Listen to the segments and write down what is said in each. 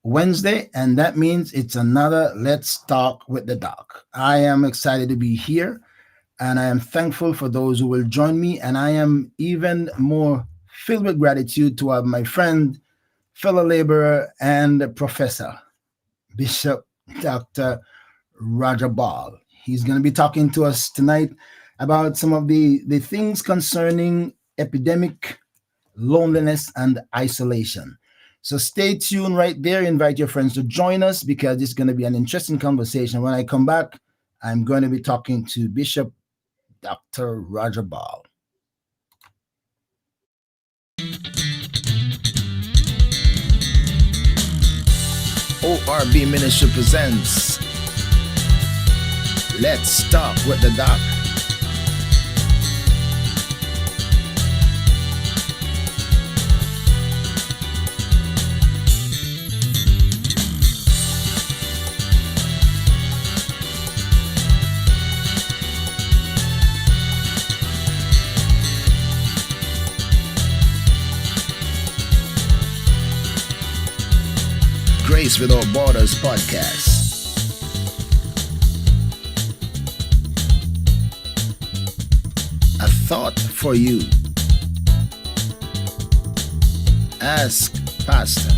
Wednesday, and that means it's another Let's Talk with the Doc. I am excited to be here, and I am thankful for those who will join me, and I am even more filled with gratitude to have my friend, fellow laborer, and professor, Bishop Dr. Roger Ball. He's going to be talking to us tonight about some of the things concerning epidemic, loneliness, and isolation. So stay tuned right there. Invite your friends to join us because it's going to be an interesting conversation. When I come back, I'm going to be talking to Bishop Dr. Roger Ball. ORB Ministry presents Let's Talk with the Doc. Grace Without Borders podcast. A thought for you. Ask Pastor.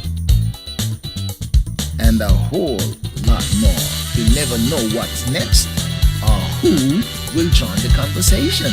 And a whole lot more. You never know what's next or who will join the conversation.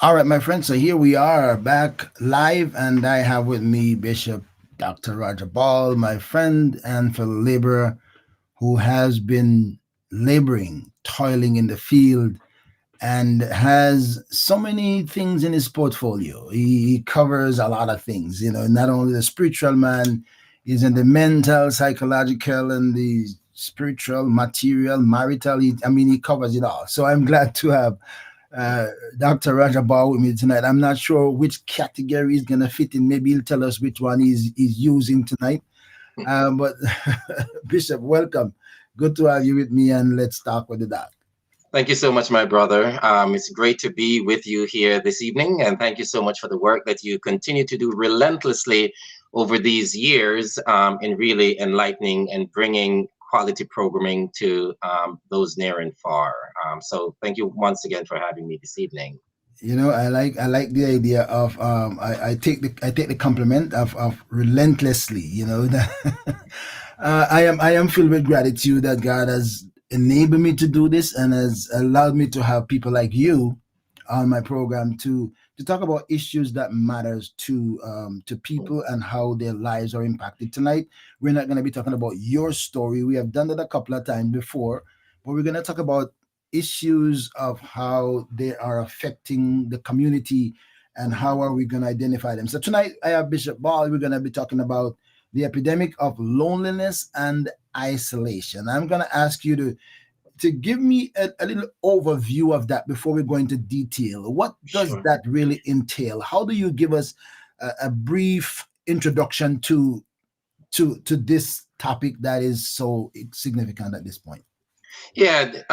All right, my friends. So here we are back live, and I have with me Bishop Dr. Roger Ball, my friend and fellow laborer who has been laboring, toiling in the field, and has so many things in his portfolio. He covers a lot of things, not only the spiritual man, he's in the mental, psychological, and the spiritual, material, marital. He covers it all. So I'm glad to have Dr. Roger Ball with me tonight. I'm not sure which category he's going to fit in. Maybe he'll tell us which one he's using tonight. But Bishop, welcome. Good to have you with me, and let's talk with the doc. Thank you so much, my brother. It's great to be with you here this evening, and thank you so much for the work that you continue to do relentlessly over these years in really enlightening and bringing quality programming to those near and far. So thank you once again for having me this evening. I like the idea of I take the compliment of relentlessly. I am filled with gratitude that God has enabled me to do this and has allowed me to have people like you on my program to talk about issues that matters to people and how their lives are impacted. Tonight, we're not going to be talking about your story. We have done that a couple of times before, but we're going to talk about issues of how they are affecting the community and how are we going to identify them. So tonight, I have Bishop Ball. We're going to be talking about the epidemic of loneliness and isolation. I'm going to ask you to give me a little overview of that before we go into detail. What does that really entail? How do you give us a brief introduction to this topic that is so significant at this point? Yeah,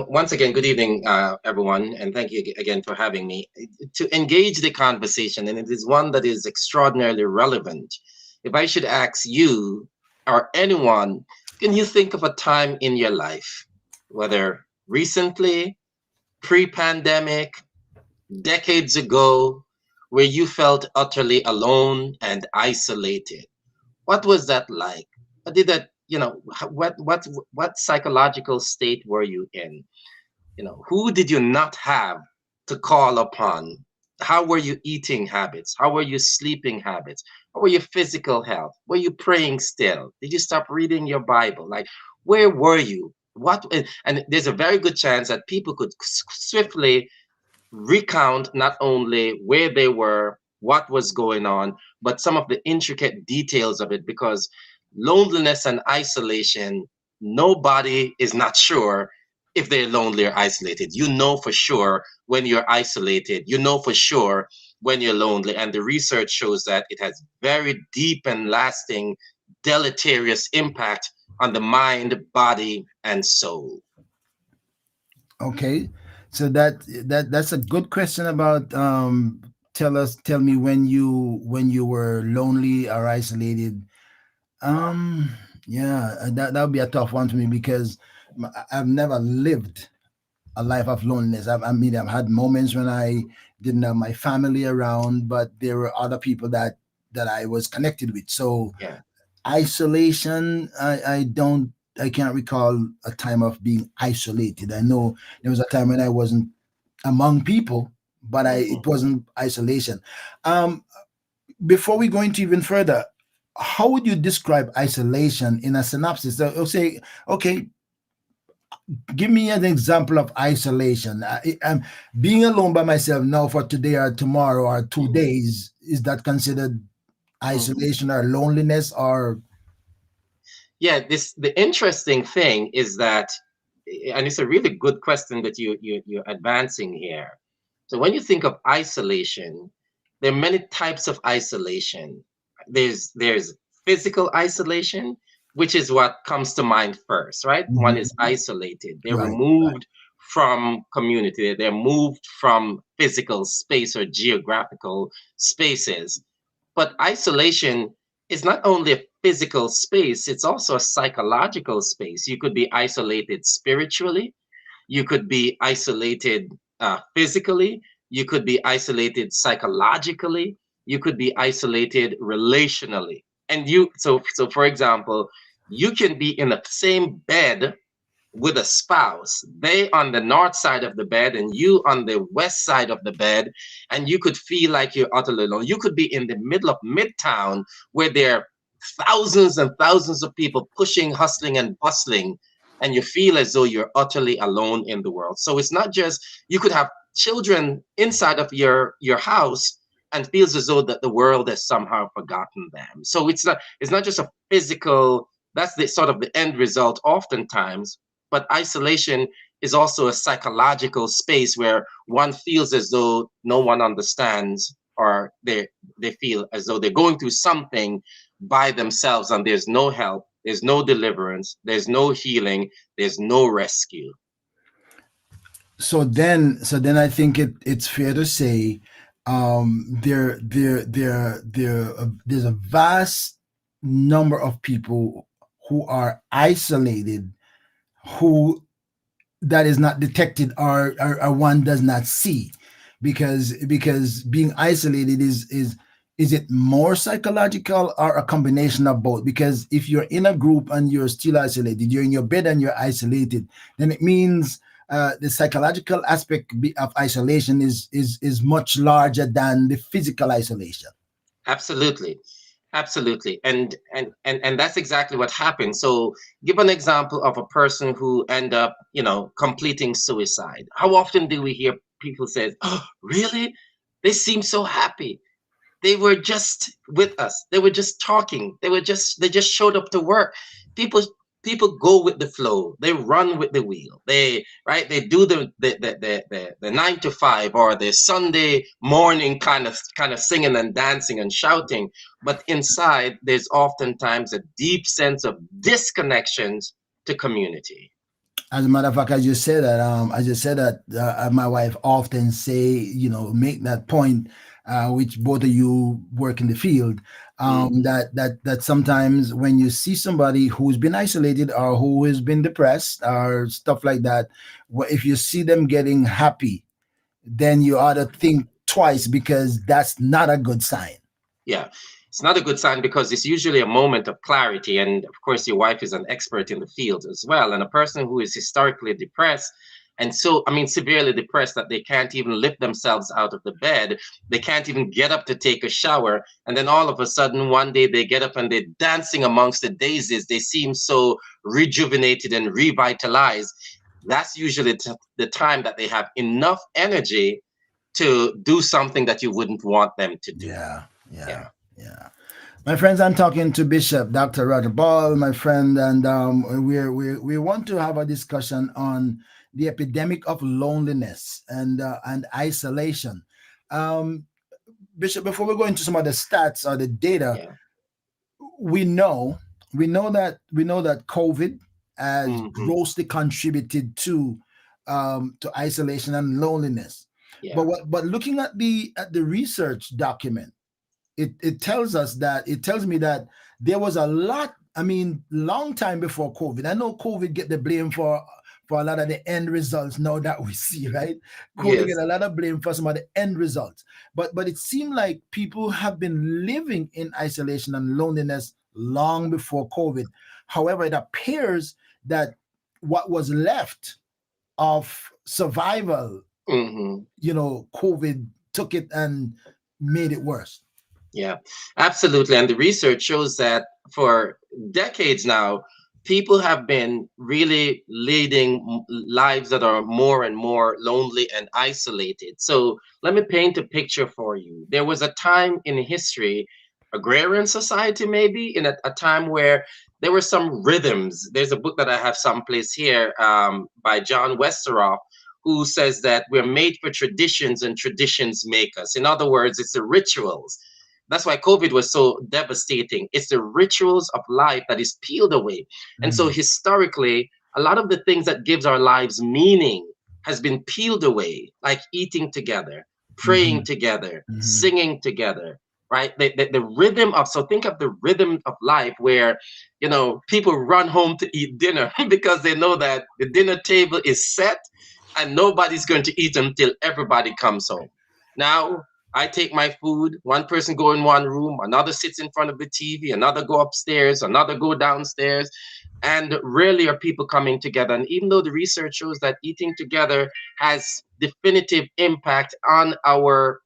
once again, good evening, everyone, and thank you again for having me. To engage the conversation, and it is one that is extraordinarily relevant. If I should ask you or anyone, can you think of a time in your life, whether recently, pre-pandemic, decades ago, where you felt utterly alone and isolated? What was that like? What did that, what psychological state were you in? Who did you not have to call upon? How were your eating habits? How were your sleeping habits? How were your physical health? Were you praying still? Did you stop reading your Bible? Like, where were you? And there's a very good chance that people could swiftly recount not only where they were, what was going on, but some of the intricate details of it, because loneliness and isolation, nobody is not sure if they're lonely or isolated. You know for sure when you're isolated. You know for sure when you're lonely. And the research shows that it has very deep and lasting deleterious impact on the mind, body, and soul. Okay, so that's a good question about tell me when you were lonely or isolated. Um, yeah, that would be a tough one for me because I've never lived a life of loneliness. I mean, I've had moments when I didn't have my family around, but there were other people that I was connected with. So Yeah. isolation, I can't recall a time of being isolated. I know there was a time when I wasn't among people, but Mhm. it wasn't isolation. Um, Before we go into even further, how would you describe isolation in a synopsis? So, I'll say, okay, give me an example of isolation. I'm being alone by myself now for today or tomorrow or two Mhm. days. Is that considered Mhm. isolation or loneliness or Yeah, this the interesting thing is that, and it's a really good question that you're advancing here. So when you think of isolation, there are many types of isolation. There's physical isolation, which is what comes to mind first, right? One is Mhm. isolated. They're Right? removed from community. They're moved from physical space or geographical spaces. But isolation is not only a physical space, it's also a psychological space. You could be isolated spiritually, you could be isolated physically, you could be isolated psychologically, you could be isolated relationally. And so for example, you can be in the same bed with a spouse, they on the north side of the bed and you on the west side of the bed, and you could feel like you're utterly alone. You could be in the middle of Midtown where there are thousands and thousands of people pushing, hustling, and bustling, and you feel as though you're utterly alone in the world. So it's not just you could have children inside of your house and feels as though that the world has somehow forgotten them. So it's not just a physical, that's the sort of the end result oftentimes, but isolation is also a psychological space where one feels as though no one understands, or they feel as though they're going through something by themselves and there's no help, there's no deliverance, there's no healing, there's no rescue. So then I think it's fair to say there's a vast number of people who are isolated who that is not detected or one does not see because being isolated is it more psychological or a combination of both? Because if you're in a group and you're still isolated, you're in your bed and you're isolated, then it means the psychological aspect of isolation is much larger than the physical isolation. Absolutely. Absolutely. And that's exactly what happened. So give an example of a person who end up, completing suicide. How often do we hear people say, "Oh, really? They seem so happy. They were just with us. They were just talking. They just showed up to work." People people go with the flow. They run with the wheel. They do the 9 to 5 or the Sunday morning kind of singing and dancing and shouting. But inside there's oftentimes a deep sense of disconnections to community. As a matter of fact, I just said that my wife often say, make that point, which both of you work in the field, Mhm. that sometimes when you see somebody who's been isolated or who has been depressed or stuff like that, if you see them getting happy, then you ought to think twice because that's not a good sign. Yeah, it's not a good sign because it's usually a moment of clarity. And of course, your wife is an expert in the field as well. And a person who is historically depressed, and so, I mean, severely depressed that they can't even lift themselves out of the bed, they can't even get up to take a shower. And then all of a sudden, one day they get up and they're dancing amongst the daisies. They seem so rejuvenated and revitalized. That's usually the time that they have enough energy to do something that you wouldn't want them to do. Yeah, yeah, Yeah. yeah. My friends, I'm talking to Bishop Dr. Roger Ball, my friend, and we want to have a discussion on the epidemic of loneliness and isolation. Um, Bishop, before we go into some of the stats or the data, Yeah. we know we know that COVID has Hmm. grossly contributed to isolation and loneliness. Yeah. But looking at the research document, it tells us that it tells me that there was a lot. I mean, long time before COVID. I know COVID get the blame for a lot of the end results now that we see, right? COVID get Yes. a lot of blame for some of the end results. But it seemed like people have been living in isolation and loneliness long before COVID. However, it appears that what was left of survival, Hmm. COVID took it and made it worse. Yeah, absolutely. And the research shows that for decades now, people have been really leading lives that are more and more lonely and isolated. So let me paint a picture for you. There was a time in history, agrarian society maybe, in a time where there were some rhythms. There's a book that I have someplace here by John Westeroff, who says that we're made for traditions and traditions make us. In other words, it's the rituals. That's why COVID was so devastating. It's the rituals of life that is peeled away. And so Mm, historically, a lot of the things that gives our lives meaning has been peeled away, like eating together, praying mhm, together, mhm, singing together, right? The rhythm of, so think of the rhythm of life where, people run home to eat dinner because they know that the dinner table is set and nobody's going to eat until everybody comes home. Now, I take my food, one person go in one room, another sits in front of the TV, another go upstairs, another go downstairs, and rarely are people coming together. And even though the research shows that eating together has definitive impact on our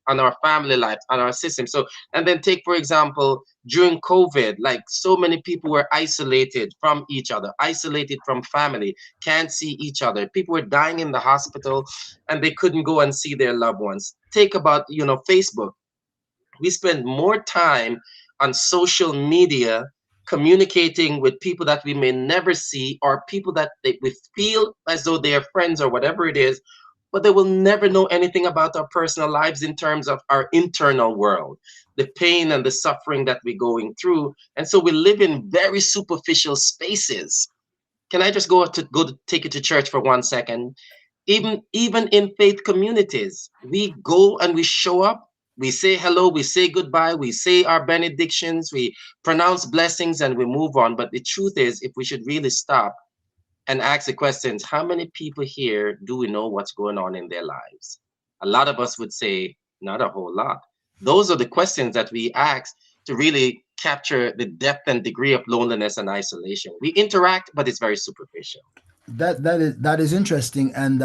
family life, on our system. So, and then take for example, during COVID, like so many people were isolated from each other, isolated from family, can't see each other. People were dying in the hospital and they couldn't go and see their loved ones. Take about, Facebook. We spend more time on social media communicating with people that we may never see, or people that we feel as though they are friends or whatever it is, but they will never know anything about our personal lives in terms of our internal world, the pain and the suffering that we're going through. And so we live in very superficial spaces. Can I just go to take you to church for 1 second? Even in faith communities, we go and we show up, we say hello, we say goodbye, we say our benedictions, we pronounce blessings, and we move on. But the truth is, if we should really stop and ask the questions, how many people here do we know what's going on in their lives? A lot of us would say not a whole lot. Those are the questions that we ask to really capture the depth and degree of loneliness and isolation. We interact, but it's very superficial. that is interesting, and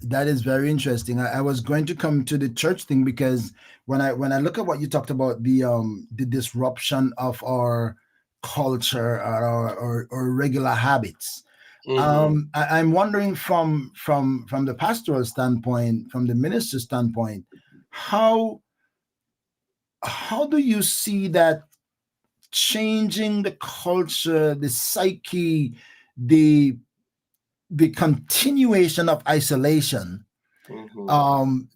that is very interesting. I was going to come to the church thing because when I look at what you talked about, the disruption of our culture or our regular habits. Hmm. I'm wondering from the pastoral standpoint, from the minister standpoint, how how do you see that changing the culture, the psyche, the the continuation of isolation, Hmm. um,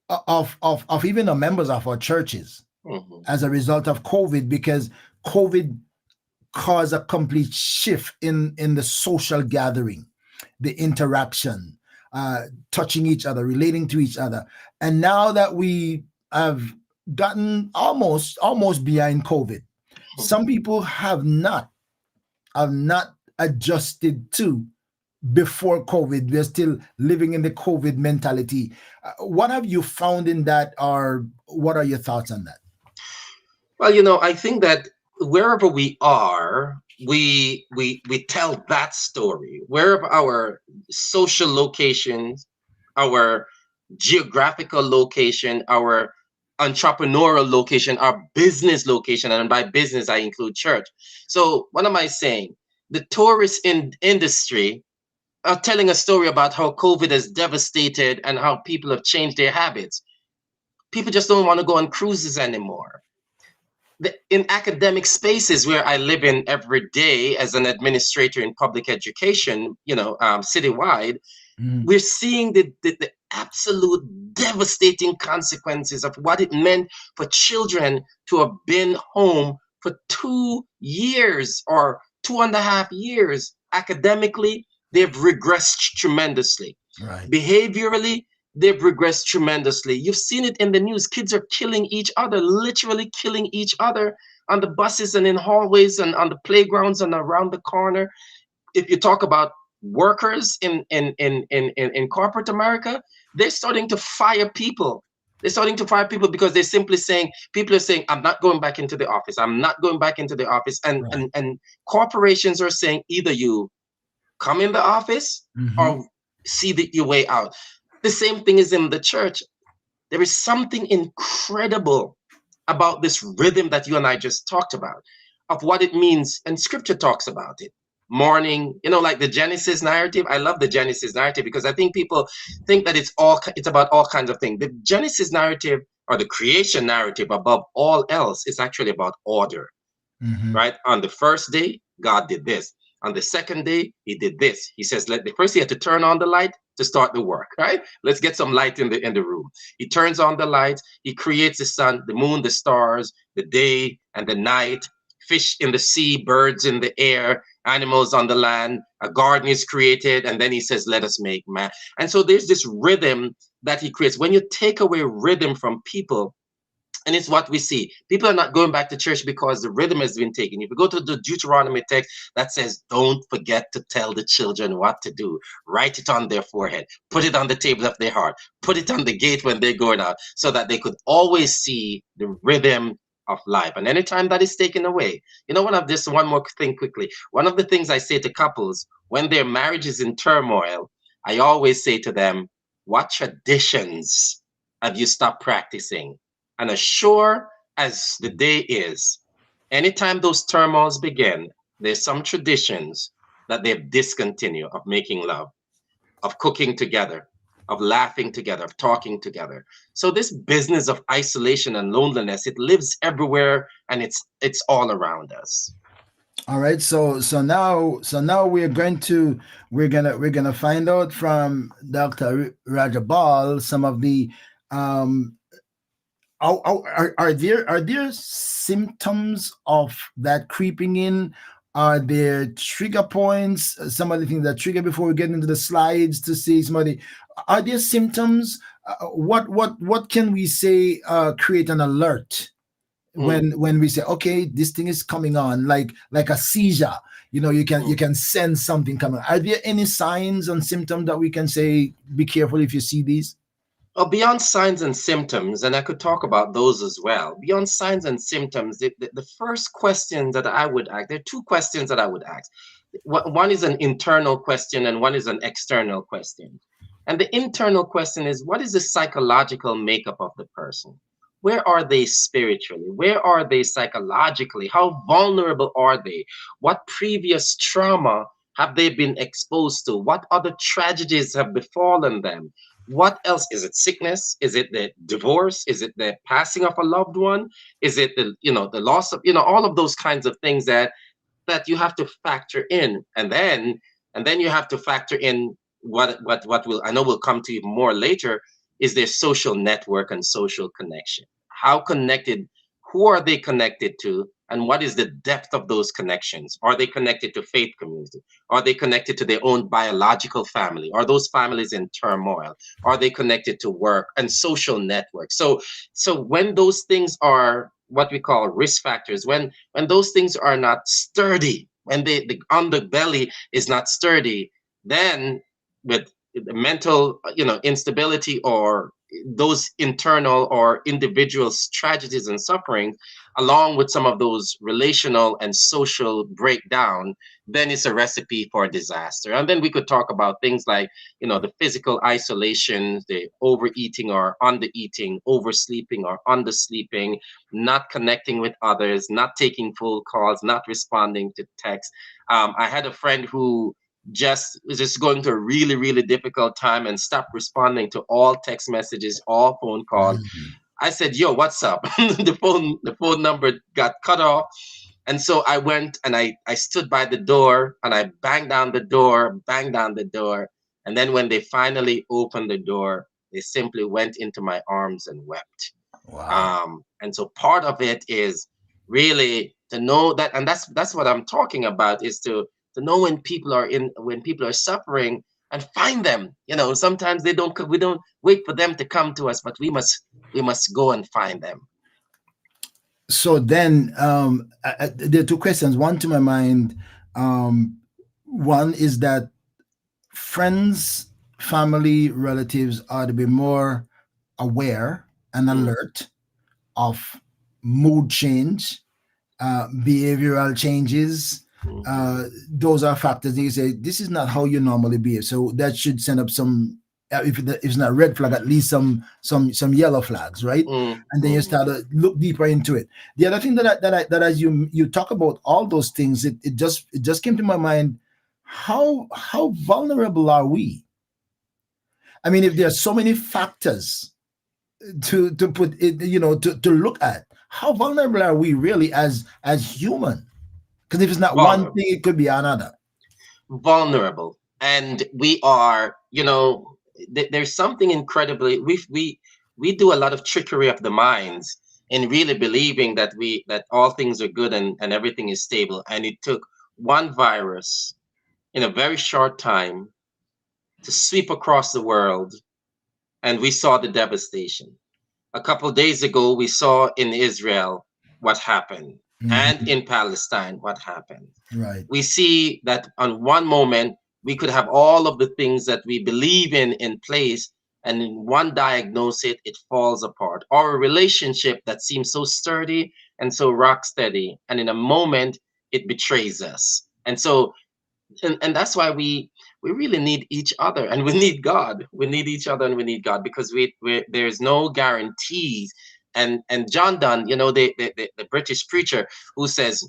of even the members of our churches Hmm. as a result of COVID, because COVID caused a complete shift in the social gathering, the interaction, touching each other, relating to each other, and now that we have gotten almost behind COVID, some people have not adjusted to before COVID. We're still living in the COVID mentality. What have you found in that, or what are your thoughts on that? Well, I think that wherever we are, we tell that story. Wherever our social locations, our geographical location, our entrepreneurial location, our business location, and by business I include church. So what am I saying? The tourist industry are telling a story about how COVID has devastated and how people have changed their habits. People just don't want to go on cruises anymore. In academic spaces where I live in every day as an administrator in public education, citywide, Mm. We're seeing the absolute devastating consequences of what it meant for children to have been home for 2 years or 2.5 years. Academically, they've regressed tremendously. Right. Behaviorally, they've regressed tremendously. You've seen it in the news. Kids are killing each other, literally killing each other on the buses and in hallways and on the playgrounds and around the corner. If you talk about workers in corporate America, they're starting to fire people. They're starting to fire people because they're simply saying, people are saying, I'm not going back into the office. I'm not going back into the office. And Right. and corporations are saying either you come in the office Mm-hmm. or see your way out. The same thing is in the church. There is something incredible about this rhythm that you and I just talked about, of what it means, and scripture talks about it. Morning, like the Genesis narrative. I love the Genesis narrative because I think people think that it's about all kinds of things. The Genesis narrative, or the creation narrative, above all else, is actually about order, Mm-hmm. right? On the first day, God did this. On the second day, he did this. He says, let the first he had to turn on the light to start the work, right? Let's get some light in the room. He turns on the light, he creates the sun, the moon, the stars, the day and the night, fish in the sea, birds in the air, animals on the land, a garden is created, and then he says, let us make man. And so there's this rhythm that he creates. When you take away rhythm from people, and it's what we see. People are not going back to church because the rhythm has been taken. If you go to the Deuteronomy text that says, don't forget to tell the children what to do, write it on their forehead, put it on the table of their heart, put it on the gate when they're going out, so that they could always see the rhythm of life. And anytime that is taken away, just one more thing quickly. One of the things I say to couples when their marriage is in turmoil, I always say to them, what traditions have you stopped practicing? And as sure as the day is, anytime those turmoils begin, there's some traditions that they've discontinued of making love, of cooking together, of laughing together, of talking together. So this business of isolation and loneliness, it lives everywhere, and it's all around us. All right. So now we're gonna find out from Dr. Rajabal some of the um are there symptoms of that creeping in? Are there trigger points? Some of the things that trigger before we get into the slides to see somebody. Are there symptoms? What can we say? Create an alert Mm, when we say, okay, this thing is coming on, like a seizure. You mm. can sense something coming. Are there any signs and symptoms that we can say, be careful if you see these? Well, beyond signs and symptoms, and I could talk about those as well. Beyond signs and symptoms, the first question that I would ask, there are two questions that I would ask. One is an internal question and one is an external question. And the internal question is, what is the psychological makeup of the person? Where are they spiritually? Where are they psychologically? How vulnerable are they? What previous trauma have they been exposed to? What other tragedies have befallen them? What else? Is it sickness? Is it the divorce? Is it the passing of a loved one? Is it the loss of all of those kinds of things that you have to factor in, and then you have to factor in what will, I know we'll come to even more later, is their social network and social connection. How connected? Who are they connected to? And what is the depth of those connections? Are they connected to faith community? Are they connected to their own biological family? Are those families in turmoil? Are they connected to work and social networks? So when those things are what we call risk factors, when those things are not sturdy, when the underbelly is not sturdy, then with the mental instability, or those internal or individual tragedies and suffering, along with some of those relational and social breakdown, then it's a recipe for disaster. And then we could talk about things like the physical isolation, the overeating or undereating, oversleeping or undersleeping, not connecting with others, not taking phone calls, not responding to text. I had a friend who just was just going through a really, really difficult time and stopped responding to all text messages, all phone calls. Mhm. I said, "Yo, what's up?" The phone number got cut off. And so I went and I stood by the door and I banged down the door, banged down the door. And then when they finally opened the door, they simply went into my arms and wept. Wow. And so part of it is really to know that, and that's what I'm talking about, is to know when people are suffering and find them. Sometimes we don't wait for them to come to us, but we must go and find them. So then, there are two questions. One to my mind. Um, One is that friends, family, relatives are to be more aware and Mm, alert of mood change, behavioral changes. mhm. Those are factors that you say this is not how you normally behave. So that should send up some. If it's not red flag, at least some yellow flags, right? Mm, And then you mhm. start to look deeper into it. The other thing that as you talk about all those things, it just came to my mind. How vulnerable are we? I mean, if there are so many factors to put it, to look at, how vulnerable are we really as human? Because if it's not one Vulnerable. thing, it could be another. Vulnerable, and we are, there's something incredibly, we do a lot of trickery of the minds in really believing that all things are good and everything is stable, and it took one virus in a very short time to sweep across the world, and we saw the devastation. A couple of days ago, we saw in Israel what happened, and Hmm. in Palestine what happened. Right. We see that on one moment we could have all of the things that we believe in place, and in one diagnosis it falls apart. Or a relationship that seems so sturdy and so rock steady, and in a moment it betrays us. And that's why we really need each other, and we need God. We need each other and we need God, because there's no guarantees. And John Donne, the British preacher who says,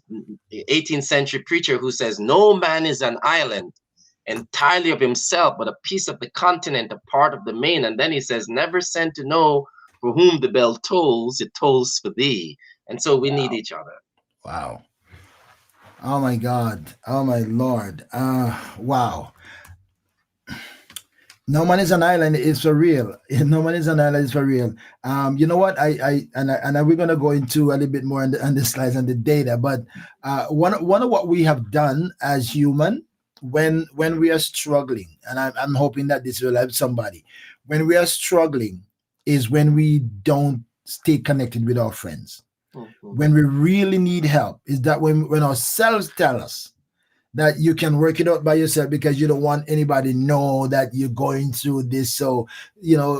18th century preacher who says, no man is an island entirely of himself, but a piece of the continent, a part of the main. And then he says, never sent to know for whom the bell tolls, it tolls for thee. And so we need Wow. each other. Wow. Oh my God. Oh my Lord. Wow. No man is an island. It's for real. No man is an island. It's for real. You know what? We're gonna go into a little bit more on the slides and the data. But one of what we have done as human when we are struggling, and I'm hoping that this will help somebody. When we are struggling, is when we don't stay connected with our friends. Mhm. When we really need help, is that when ourselves tell us that you can work it out by yourself because you don't want anybody to know that you're going through this. So,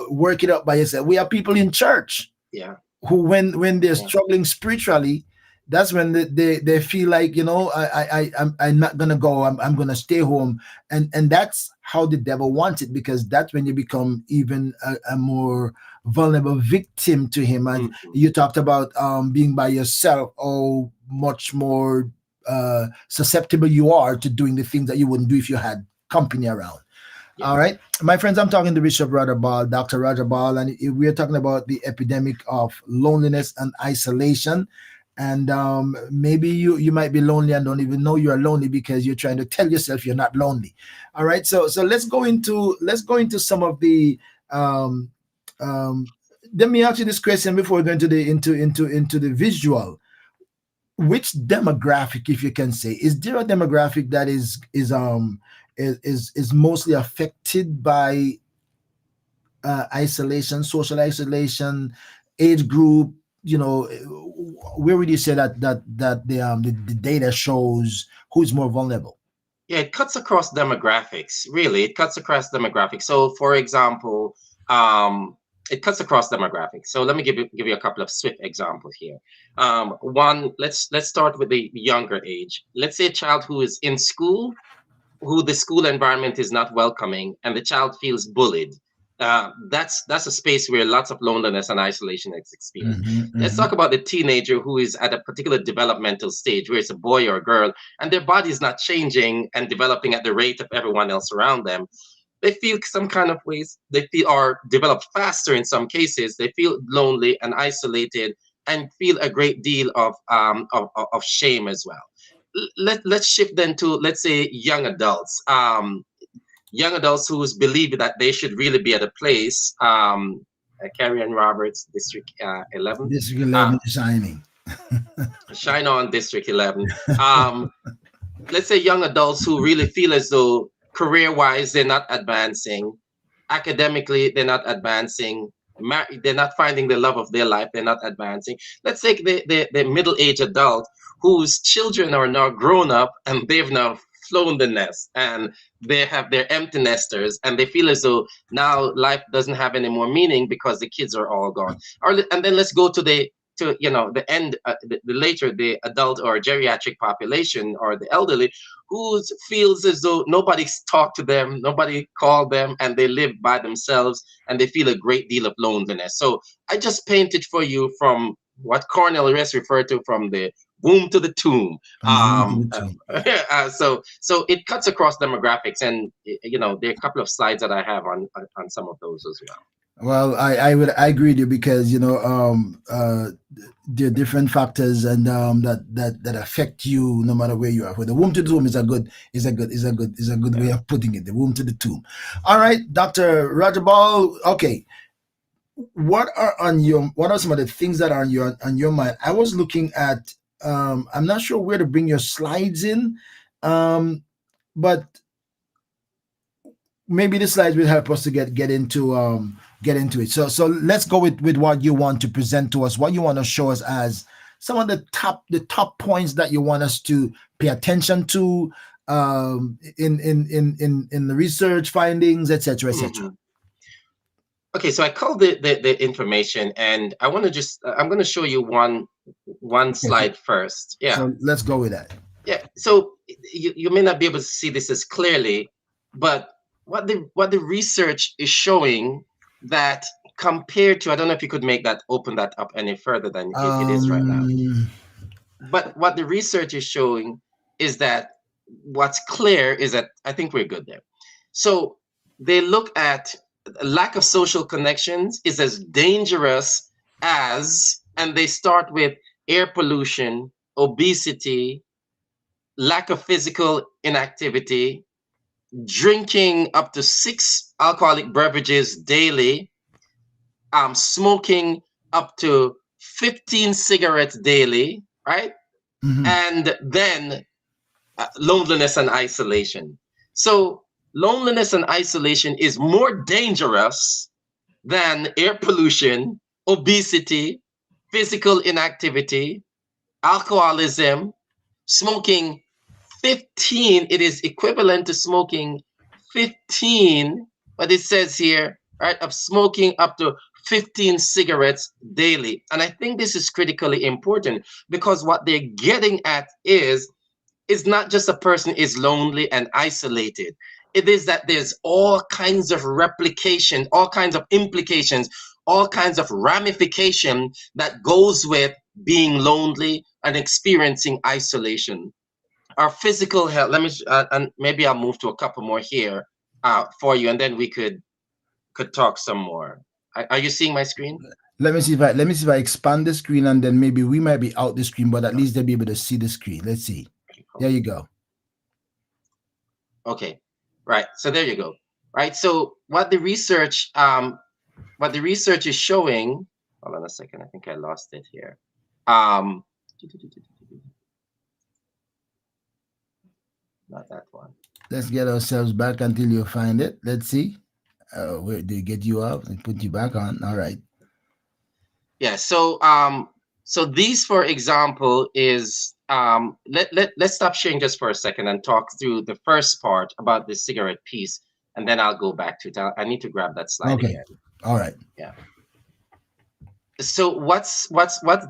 work it out by yourself. We have people in church Yeah, who, when they're yeah. struggling spiritually, that's when they feel like, I'm not gonna go. I'm gonna stay home, and that's how the devil wants it, because that's when you become even a more vulnerable victim to him. And Mhm. you talked about being by yourself, or much more susceptible you are to doing the things that you wouldn't do if you had company around. Yeah. All right, my friends, I'm talking to Bishop Roger Ball, Dr. Roger Ball, and we're talking about the epidemic of loneliness and isolation. And maybe you might be lonely and don't even know you're lonely because you're trying to tell yourself you're not lonely. All right, so let's go into some of the um, um, let me ask you this question before we go into the visual. Which demographic, if you can say, is there a demographic that is mostly affected by isolation, social isolation, age group? Where would you say that the data shows who's more vulnerable? Yeah, it cuts across demographics. Really, it cuts across demographics. So, for example, um, it cuts across demographics. So, let me give you a couple of swift examples here. One, let's start with the younger age. Let's say a child who is in school, who the school environment is not welcoming, and the child feels bullied. That's a space where lots of loneliness and isolation is experienced. Hmm. Let's Hmm. talk about the teenager who is at a particular developmental stage, where it's a boy or a girl, and their body is not changing and developing at the rate of everyone else around them. They feel some kind of ways, they feel, or develop faster in some cases. They feel lonely and isolated, and feel a great deal of shame as well. Let's shift then to, let's say, young adults. young adults who believe that they should really be at a place. Carrie Ann Roberts, District 11. District Uh, 11 is shining. Shine on District 11. Let's say young adults who really feel as though career-wise they're not advancing, academically they're not advancing, they're not finding the love of their life, they're not advancing. Let's take the middle-aged adult whose children are now grown up and they've now flown the nest and they have their empty nesters and they feel as though now life doesn't have any more meaning because the kids are all gone. And then let's go to the end, the later, the adult or geriatric population or the elderly who feels as though nobody's talked to them, nobody called them, and they live by themselves and they feel a great deal of loneliness. So I just painted for you from what Cornel West referred to, from the womb to the tomb. From the womb to the tomb. So it cuts across demographics, and there are a couple of slides that I have on some of those as well. Well, I agree with you because there are different factors and that affect you no matter where you are. For the womb to the tomb is a good way of putting it. The womb to the tomb. All right, Dr. Roger Ball. Okay, what are some of the things that are on your mind? I was looking at. I'm not sure where to bring your slides in, but maybe the slides will help us to get into it. So let's go with what you want to present to us, what you want to show us as some of the top points that you want us to pay attention to in the research findings, etc., etc. Mm-hmm. Okay, so I called the information, and I want to I'm going to show you one slide first. Yeah. So let's go with that. Yeah. So you may not be able to see this as clearly, but what the research is showing, that compared to, I don't know if you could open that up any further than it is right now. But what the research is showing is that what's clear is that, I think we're good there. So they look at lack of social connections is as dangerous as, and they start with air pollution, obesity, lack of physical inactivity, drinking up to 6 alcoholic beverages daily, smoking up to 15 cigarettes daily, right? Mm-hmm. And then loneliness and isolation. So loneliness and isolation is more dangerous than air pollution, obesity, physical inactivity, alcoholism, smoking 15. It is equivalent to smoking 15, but it says here, right, of smoking up to 15 cigarettes daily. And I think this is critically important, because what they're getting at is not just a person is lonely and isolated. It is that there's all kinds of replication, all kinds of implications, all kinds of ramification that goes with being lonely and experiencing isolation. Our physical health, let me, and maybe I'll move to a couple more here for you, and then we could talk some more. Are you seeing my screen? Let me see if I expand the screen, and then maybe we might be out the screen, but at least they'll be able to see the screen. Let's see. There you go. Okay, right. So there you go. Right. So what the research is showing. Hold on a second. I think I lost it here. Not that one. Let's get ourselves back until you find it. Let's see. Where they get you up and put you back on. All right. Yeah. So so these, for example, is let's stop sharing just for a second and talk through the first part about the cigarette piece, and then I'll go back to it. I need to grab that slide again. All right. Yeah. So what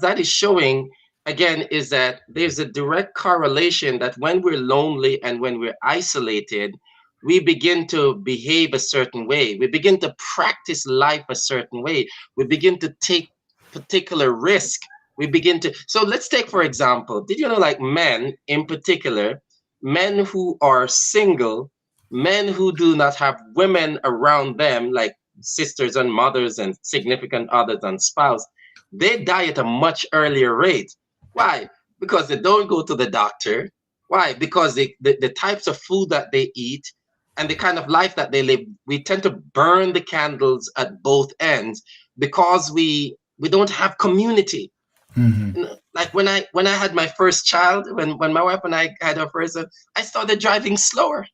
that is showing again is that there's a direct correlation that when we're lonely and when we're isolated, we begin to behave a certain way. We begin to practice life a certain way. We begin to take particular risk. So let's take, for example, did you know, like, men in particular, men who are single, men who do not have women around them, like sisters and mothers and significant others and spouse, they die at a much earlier rate. Why? Because they don't go to the doctor. Why? Because the types of food that they eat, and the kind of life that they live, we tend to burn the candles at both ends because we don't have community. Mm-hmm. Like when I had my first child, when my wife and I had our first son, I started driving slower.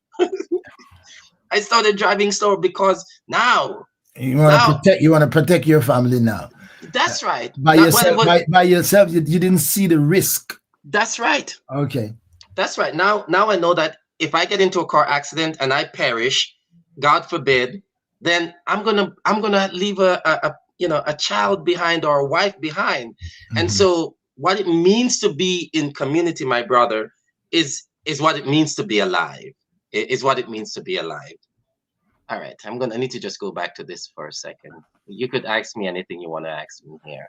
I started driving slower because now You want to protect your family now. that's right. By Not well, yourself, by yourself, you didn't see the risk. that's right. Okay. That's right. Now I know that if I get into a car accident and I perish, God forbid, then I'm gonna leave a child behind or a wife behind. And Mm-hmm. so what it means to be in community, my brother, is what it means to be alive. Is what it means to be alive. All right, I need to just go back to this for a second. You could ask me anything you want to ask me here.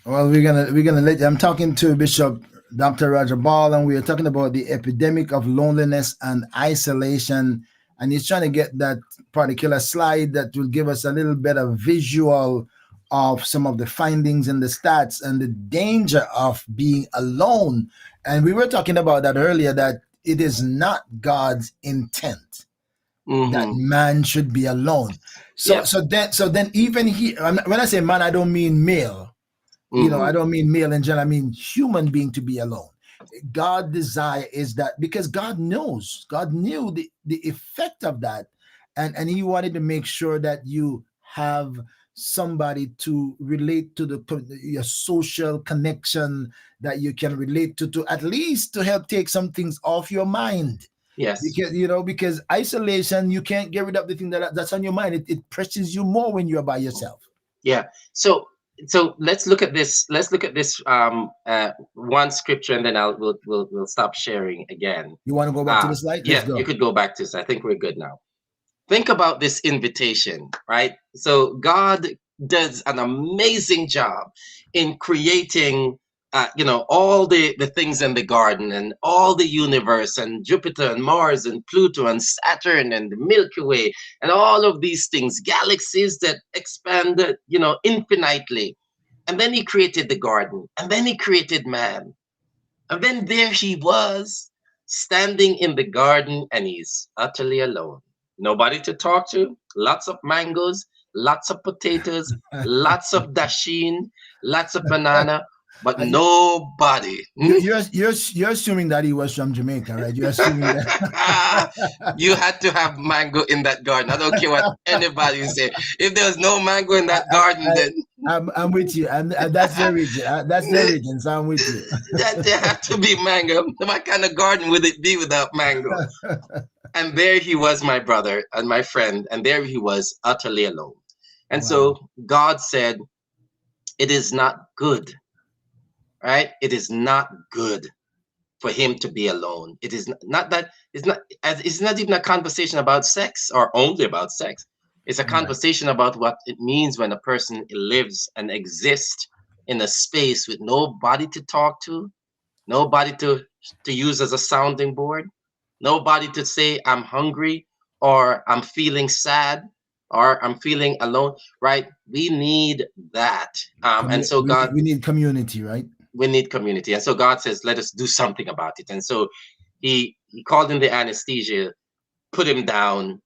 Well, we're gonna let you. I'm talking to Bishop Dr. Roger Ball, and we are talking about the epidemic of loneliness and isolation. And he's trying to get that particular slide that will give us a little bit of visual of some of the findings and the stats and the danger of being alone. And we were talking about that earlier, that it is not God's intent that Mm-hmm. man should be alone. So Yep. so then even he, when I say man, I don't mean male. I Mm-hmm. don't mean male in general. I mean human being to be alone. God desire is that, because God knew the effect of that, and He wanted to make sure that you have somebody to relate to, your social connection, that you can relate to at least to help take some things off your mind. Yes. Because isolation, you can't get rid of the thing that's on your mind. It presses you more when you're by yourself. Yeah. So let's look at this. Let's look at this one scripture, and then we'll stop sharing again. You want to go back to the slide? Let's Yeah, you go. could go back to this. I think we're good now. Think about this invitation, right? So God does an amazing job in creating, all the things in the garden and all the universe and Jupiter and Mars and Pluto and Saturn and the Milky Way and all of these things, galaxies that expand, infinitely. And then he created the garden, and then he created man. And then there he was, standing in the garden, and he's utterly alone. Nobody to talk to, lots of mangoes, lots of potatoes, lots of dasheen, lots of banana, but You, nobody. you're assuming that he was from Jamaica, right? You're assuming that. You had to have mango in that garden. I don't care what anybody say. If there's no mango in that garden, I, then I'm with you, and that's their region. That's their region, so I'm with you. that there have to be mango. What kind of garden would it be without mango? And there he was, my brother and my friend, and there he was, utterly alone. And Wow. so God said, it is not good, right? It is not good for him to be alone. It is not that, it's not even a conversation about sex or only about sex. It's a Right. conversation about what it means when a person lives and exists in a space with nobody to talk to, nobody to use as a sounding board, nobody to say I'm hungry or I'm feeling sad or I'm feeling alone, right? We need that. And so God, We need community, right? we need community. And so God says, let us do something about it. And so he called in the anesthesia, put him down,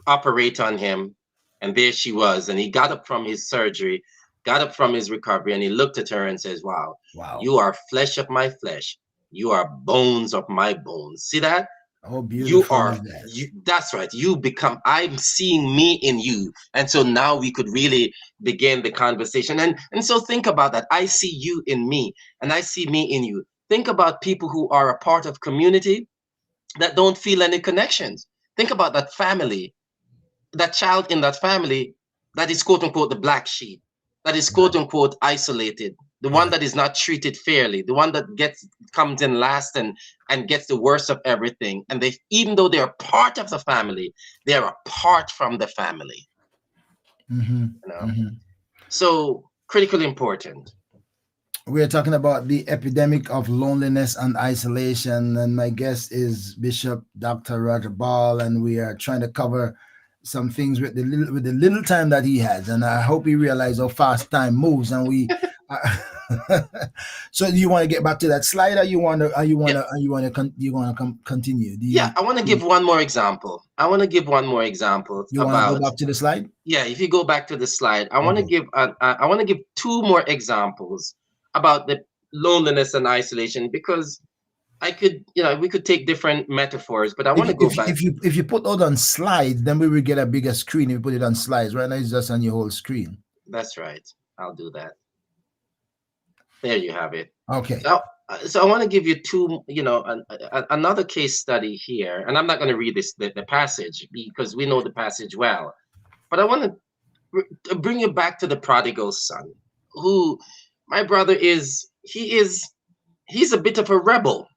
operate on him, and there she was. And he got up from his surgery, got up from his recovery, and he looked at her and says, wow, Wow. you are flesh of my flesh. You are bones of my bones. See that? How You beautiful are is that? that's right. You become, I'm seeing me in you. And so now we could really begin the conversation. And so think about that. I see you in me, and I see me in you. Think about people who are a part of community that don't feel any connections. Think about that family, that child in that family that is quote unquote the black sheep, that is quote Right. unquote isolated, the one Right. that is not treated fairly, the one that comes in last and gets the worst of everything. And they, even though they're part of the family, they're apart from the family. Mm-hmm. You know, Mm-hmm. so critically important. We're talking about the epidemic of loneliness and isolation, and my guest is Bishop Dr. Roger Ball, and we are trying to cover some things with the little time that he has. And I hope he realizes how fast time moves, and So do you want to get back to that slide, or you want to, Yeah, continue? Do yeah. I want to give one more example. I want to give one more example you want to go about. back to the slide? Yeah, if you go back to the slide, I want to Okay. give I want to give two more examples about the loneliness and isolation, because I could, we could take different metaphors, but I If want you, to go if you, back. if you if you put out on slides, then we will get a bigger screen. If you put it on slides, right now it's just on your whole screen. That's right. I'll do that. There you have it. Okay. So I want to give you two, another case study here, and I'm not going to read the passage because we know the passage well, but I want to bring you back to the prodigal son, who my brother he's a bit of a rebel.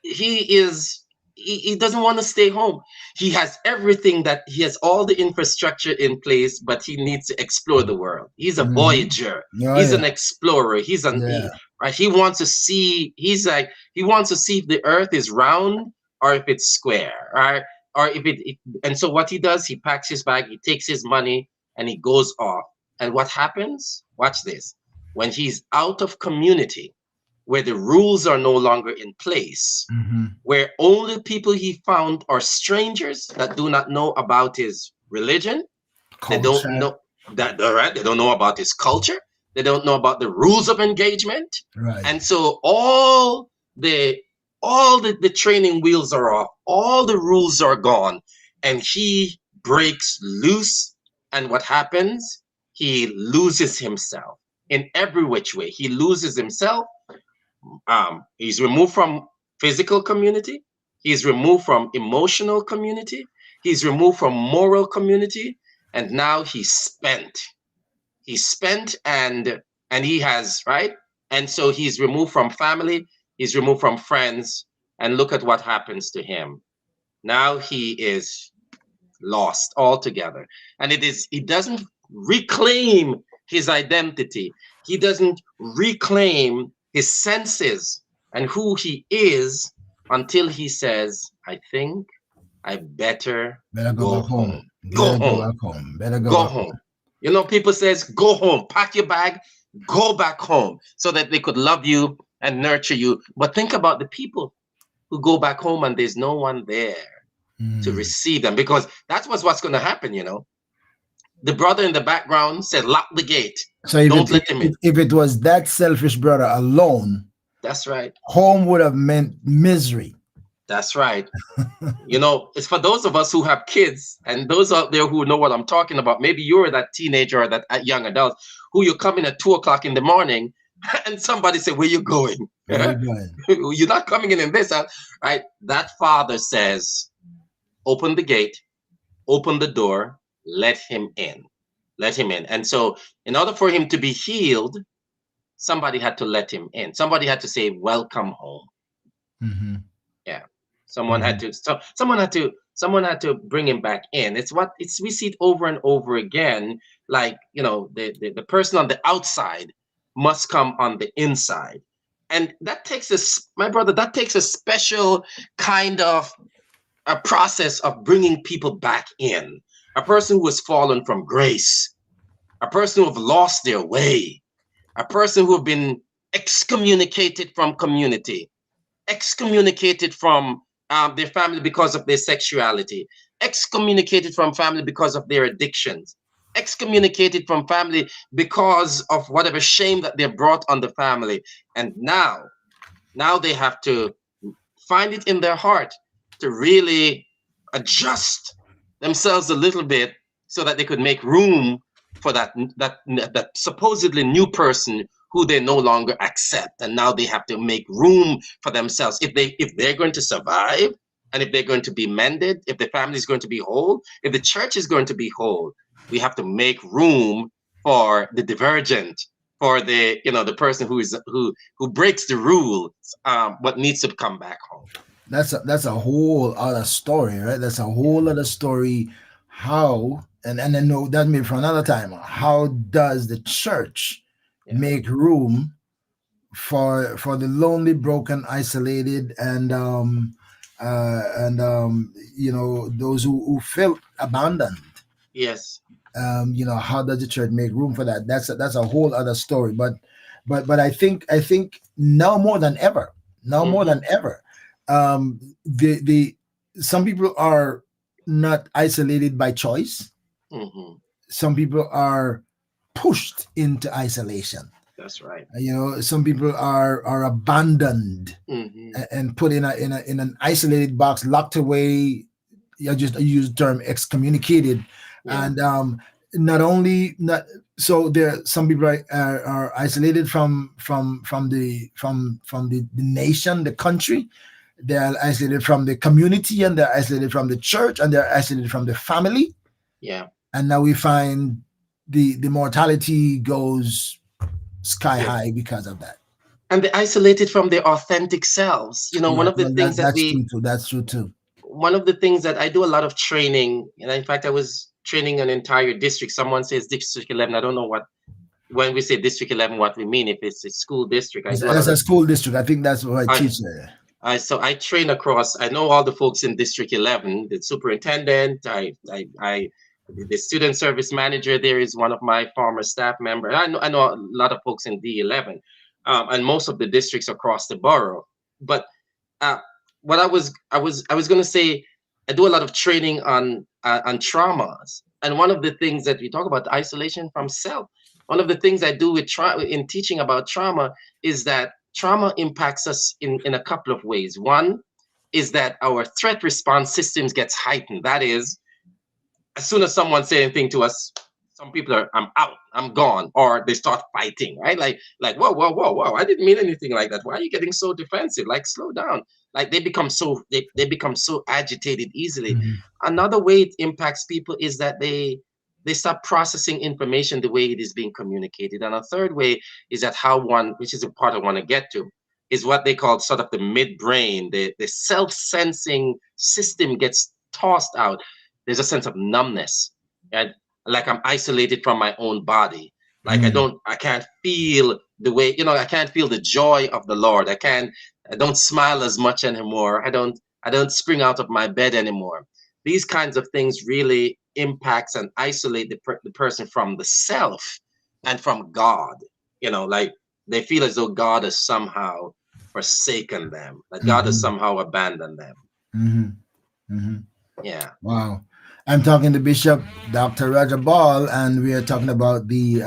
He doesn't want to stay home. He has everything, that he has all the infrastructure in place, but he needs to explore the world. He's a Mm-hmm. voyager. Oh He's yeah. an explorer. Yeah. Right, he wants to see. He wants to see if the earth is round or if it's square, right? Or if and so what he does, he packs his bag, he takes his money, and he goes off. And what happens? Watch this. When he's out of community, where the rules are no longer in place, Mm-hmm. where only people he found are strangers that do not know about his religion. They don't Culture. know that, right? They don't know about his culture. They don't know about the rules of engagement. Right. And so all the training wheels are off, all the rules are gone, and he breaks loose. And what happens? He loses himself in every which way. He loses himself. He's removed from physical community. He's removed from emotional community. He's removed from moral community, and now he's spent. He's spent, and he has, right. And so he's removed from family. He's removed from friends, and look at what happens to him. Now he is lost altogether, and he doesn't reclaim his identity. He doesn't reclaim his senses and who he is until he says, I think I better Better go go back home. home. Go Better go home. back home. Better go Go back home. home. People says go home, pack your bag, go back home, so that they could love you and nurture you. But think about the people who go back home and there's no one there to Mm. receive them, because that's what's going to happen. The brother in the background said, lock the gate. So if Don't let him in. if it was that selfish brother alone, That's right. home would have meant misery. That's right. It's for those of us who have kids, and those out there who know what I'm talking about. Maybe you're that teenager or that young adult who you come in at 2 o'clock in the morning and somebody say, where you going? Where you going? You're not coming in this house, right? That father says, open the gate, open the door, let him in. Let him in. And so in order for him to be healed, somebody had to let him in. Somebody had to say, welcome home. Mm-hmm. Yeah. Someone had to someone had to bring him back in. We see it over and over again. Like, the person on the outside must come on the inside. And that takes my brother, that takes a special kind of a process of bringing people back in. A person who has fallen from grace, a person who have lost their way, a person who have been excommunicated from community, excommunicated from their family because of their sexuality, excommunicated from family because of their addictions, excommunicated from family because of whatever shame that they brought on the family. And now they have to find it in their heart to really adjust themselves a little bit so that they could make room for that supposedly new person who they no longer accept. And now they have to make room for themselves if they're going to survive, and if they're going to be mended, if the family is going to be whole, if the church is going to be whole. We have to make room for the divergent, for the person who breaks the rules, but needs to come back home. That's a whole other story, right? That's a whole other story. How, and I know that maybe for another time. How does the church Yeah. make room for the lonely, broken, isolated, and those who felt abandoned? Yes. How does the church make room for that? That's a whole other story. But but I think now more than ever, now more Mm-hmm. than ever, the some people are not isolated by choice. Mm-hmm. Some people are pushed into isolation. That's right. Some people are abandoned Mm-hmm. and put in an isolated box, locked away. I use the term excommunicated, Yeah. and not only not so there. Some people are isolated from the nation, the country. They are isolated from the community, and they're isolated from the church, and they're isolated from the family. Yeah. And now we find the mortality goes sky Yeah. high because of that. And they're isolated from their authentic selves. Yeah, well, that's true too. That's true too. One of the things that I do a lot of training, and in fact, I was training an entire district. Someone says District 11. I don't know what, when we say District 11, what we mean. If it's a school district, I do a That's lot a of, school district. I think that's what I I, teach there. so I train across, I know all the folks in District 11, the superintendent, the student service manager there is one of my former staff members. I know a lot of folks in D11, and most of the districts across the borough. But uh, what I was going to say, I do a lot of training on traumas, and one of the things that we talk about, isolation from self. One of the things I do in teaching about trauma is that trauma impacts us in a couple of ways. One is that our threat response systems gets heightened. That is, as soon as someone say anything to us, some people are, I'm out, I'm gone, or they start fighting, right? Like, whoa, whoa, whoa, whoa, I didn't mean anything like that. Why are you getting so defensive? Like, slow down. Like they become so agitated easily. Mhm. Another way it impacts people is that they stop processing information the way it is being communicated. And a third way is that how one, which is a part I want to get to, is what they call sort of the midbrain, the self-sensing system gets tossed out. There's a sense of numbness, and like I'm isolated from my own body. Like Mm. I can't feel the way, I can't feel the joy of the Lord. I don't smile as much anymore. I don't spring out of my bed anymore. These kinds of things really impacts and isolate the person from the self and from God. Like they feel as though God has somehow forsaken them, that God has Mhm. somehow abandoned them. Mhm. Mhm. Yeah. Wow. I'm talking to Bishop Dr. Roger Ball, and we are talking about the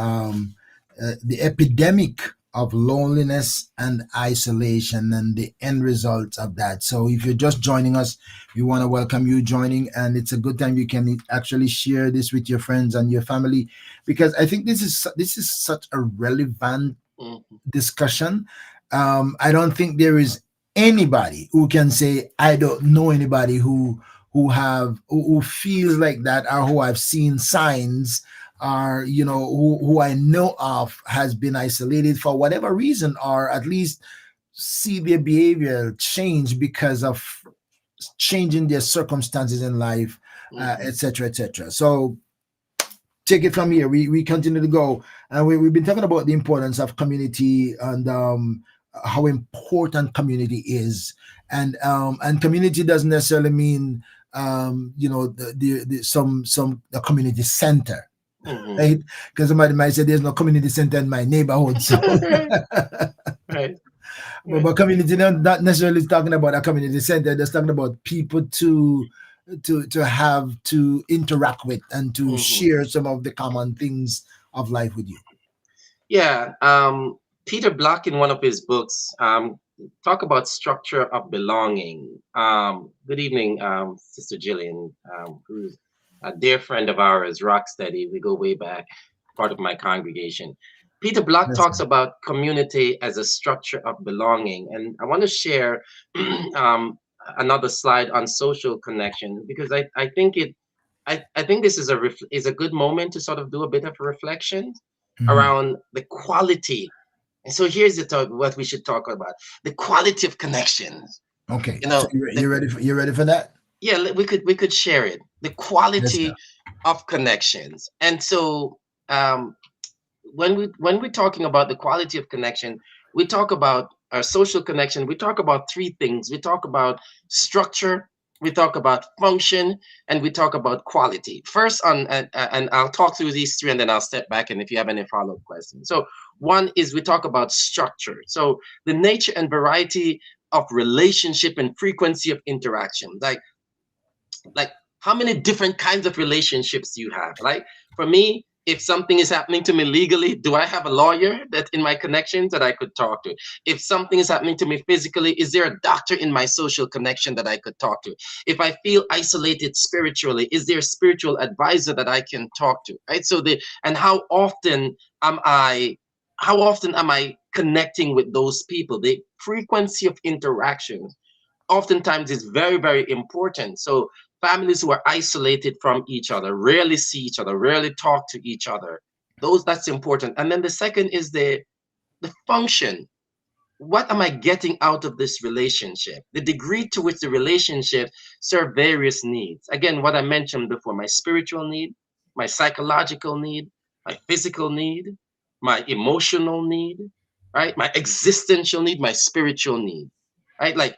epidemic of loneliness and isolation and the end results of that. So, if you're just joining us, we want to welcome you joining, and it's a good time you can actually share this with your friends and your family, because I think this is such a relevant Mhm. discussion. I don't think there is anybody who can say I don't know anybody who feels like that, or who I've seen signs, or who I know of has been isolated for whatever reason, or at least see their behavior change because of changing their circumstances in life, Mhm. etc., etc. So take it from here. We continue to go, and we've been talking about the importance of community, and how important community is, and community doesn't necessarily mean some a community center, Mhm. right? Because somebody might say there's no community center in my neighborhood, so Right. Right. but community not necessarily talking about a community center. They're talking about people to have to interact with and to Mhm. share some of the common things of life with you. Yeah. Peter Block in one of his books talk about structure of belonging. Good evening, Sister Jillian, who's a dear friend of ours, Rocksteady. We go way back, part of my congregation. Peter Block Yes, talks sir. about community as a structure of belonging, and I want to share um, another slide on social connection because I think I think this is is a good moment to sort of do a bit of reflection Mhm. around the quality. And so here's what we should talk about: the quality of connections. Okay, You so know, you ready for that? yeah, we could share it. The Yes, sir. quality of connections. And so when we're talking about the quality of connection, we talk about our social connection. We talk about three things. We talk about structure. we talk about function, and we talk about quality. First, and I'll talk through these three, and then I'll step back. And if you have any follow-up questions, so one is we talk about structure. So the nature and variety of relationship and frequency of interaction. Like how many different kinds of relationships do you have? Like for me, if something is happening to me legally, do I have a lawyer that in my connections that I could talk to? If something is happening to me physically, is there a doctor in my social connection that I could talk to? If I feel isolated spiritually, is there a spiritual advisor that I can talk to? Right. So the and am I how often am I connecting with those people? The frequency of interaction oftentimes is very, very important. So families who are isolated from each other, rarely see each other, rarely talk to each other, those that's important. And then the second is the function. What am I getting out of this relationship? The degree to which the relationship serve various needs. Again, what I mentioned before, my spiritual need, my psychological need, my physical need, my emotional need, right? My existential need, my spiritual need, right? Like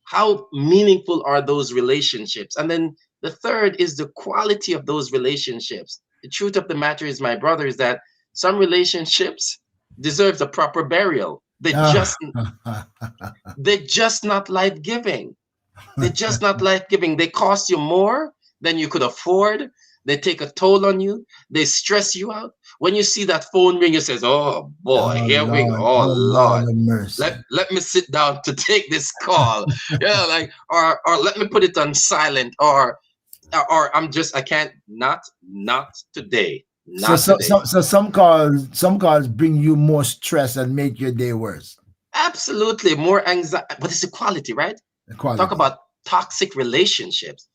how meaningful are those relationships? And then the third is the quality of those relationships. The truth of the matter is, my brother, is that some relationships deserve a proper burial. Ah. They're just not life-giving. They're just not life-giving. They cost you more than you could afford. They take a toll on you. They stress you out. When you see that phone ring, you says, "Oh boy, Oh here we go. Lord, Oh oh Lord Lord, of mercy. let me sit down to take this call." Yeah, like or let me put it on silent, or I can't, not today, So, not so, today. so, so some calls bring you more stress and make your day worse. Absolutely, more anxiety, but it's the quality, right? The Talk quality. about toxic relationships,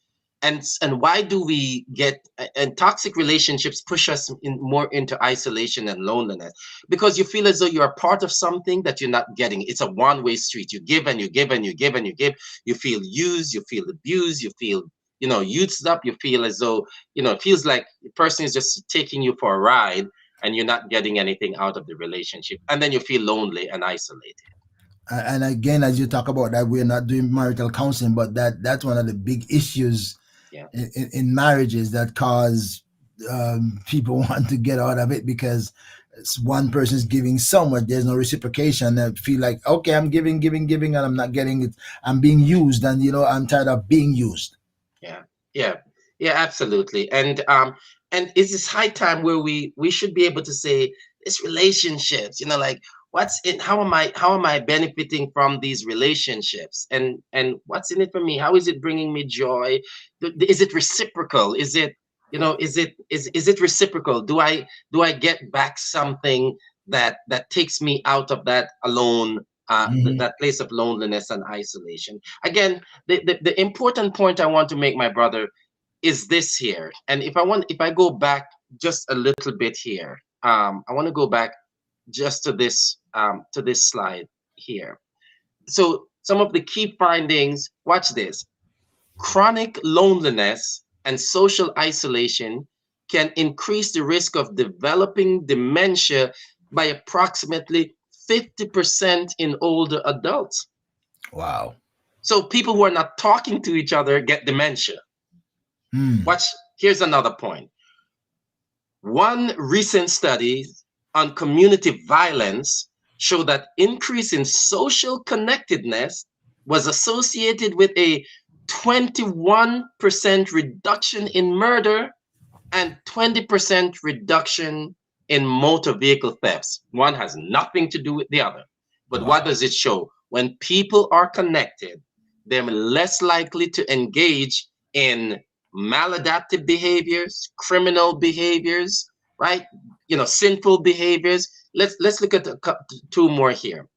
and why do we get, and toxic relationships push us more into isolation and loneliness, because you feel as though you're a part of something that you're not getting. It's a one-way street. You give and you give and you give and you give. You feel used, you feel abused, you feel, used up. You feel as though, it feels like the person is just taking you for a ride, and you're not getting anything out of the relationship, and then you feel lonely and isolated. And again, as you talk about that, we're not doing marital counseling, but that's one of the big issues Yeah. in marriages that cause people want to get out of it because one person is giving so much, there's no reciprocation. They feel like, okay, I'm giving, giving, giving, and I'm not getting it. I'm being used, and I'm tired of being used. Yeah, yeah, yeah, absolutely. And it's this high time where we should be able to say this relationships, like what's in how am I benefiting from these relationships, and what's in it for me? How is it bringing me joy? Is it reciprocal? Is it reciprocal? Do I get back something that takes me out of that alone, Hmm. that place of loneliness and isolation? Again, the important point I want to make, my brother, is this here. And if I go back just a little bit here, I want to go back just to this slide here. So some of the key findings, watch this. Chronic loneliness and social isolation can increase the risk of developing dementia by approximately 50% in older adults. Wow. So people who are not talking to each other get dementia. Hmm. Watch, here's another point. One recent study on community violence showed that increase in social connectedness was associated with a 21% reduction in murder and 20% reduction in motor vehicle thefts. One has nothing to do with the other. But what Wow. does it show? When people are connected, they're less likely to engage in maladaptive behaviors, criminal behaviors, right? Sinful behaviors. Let's look at two more here.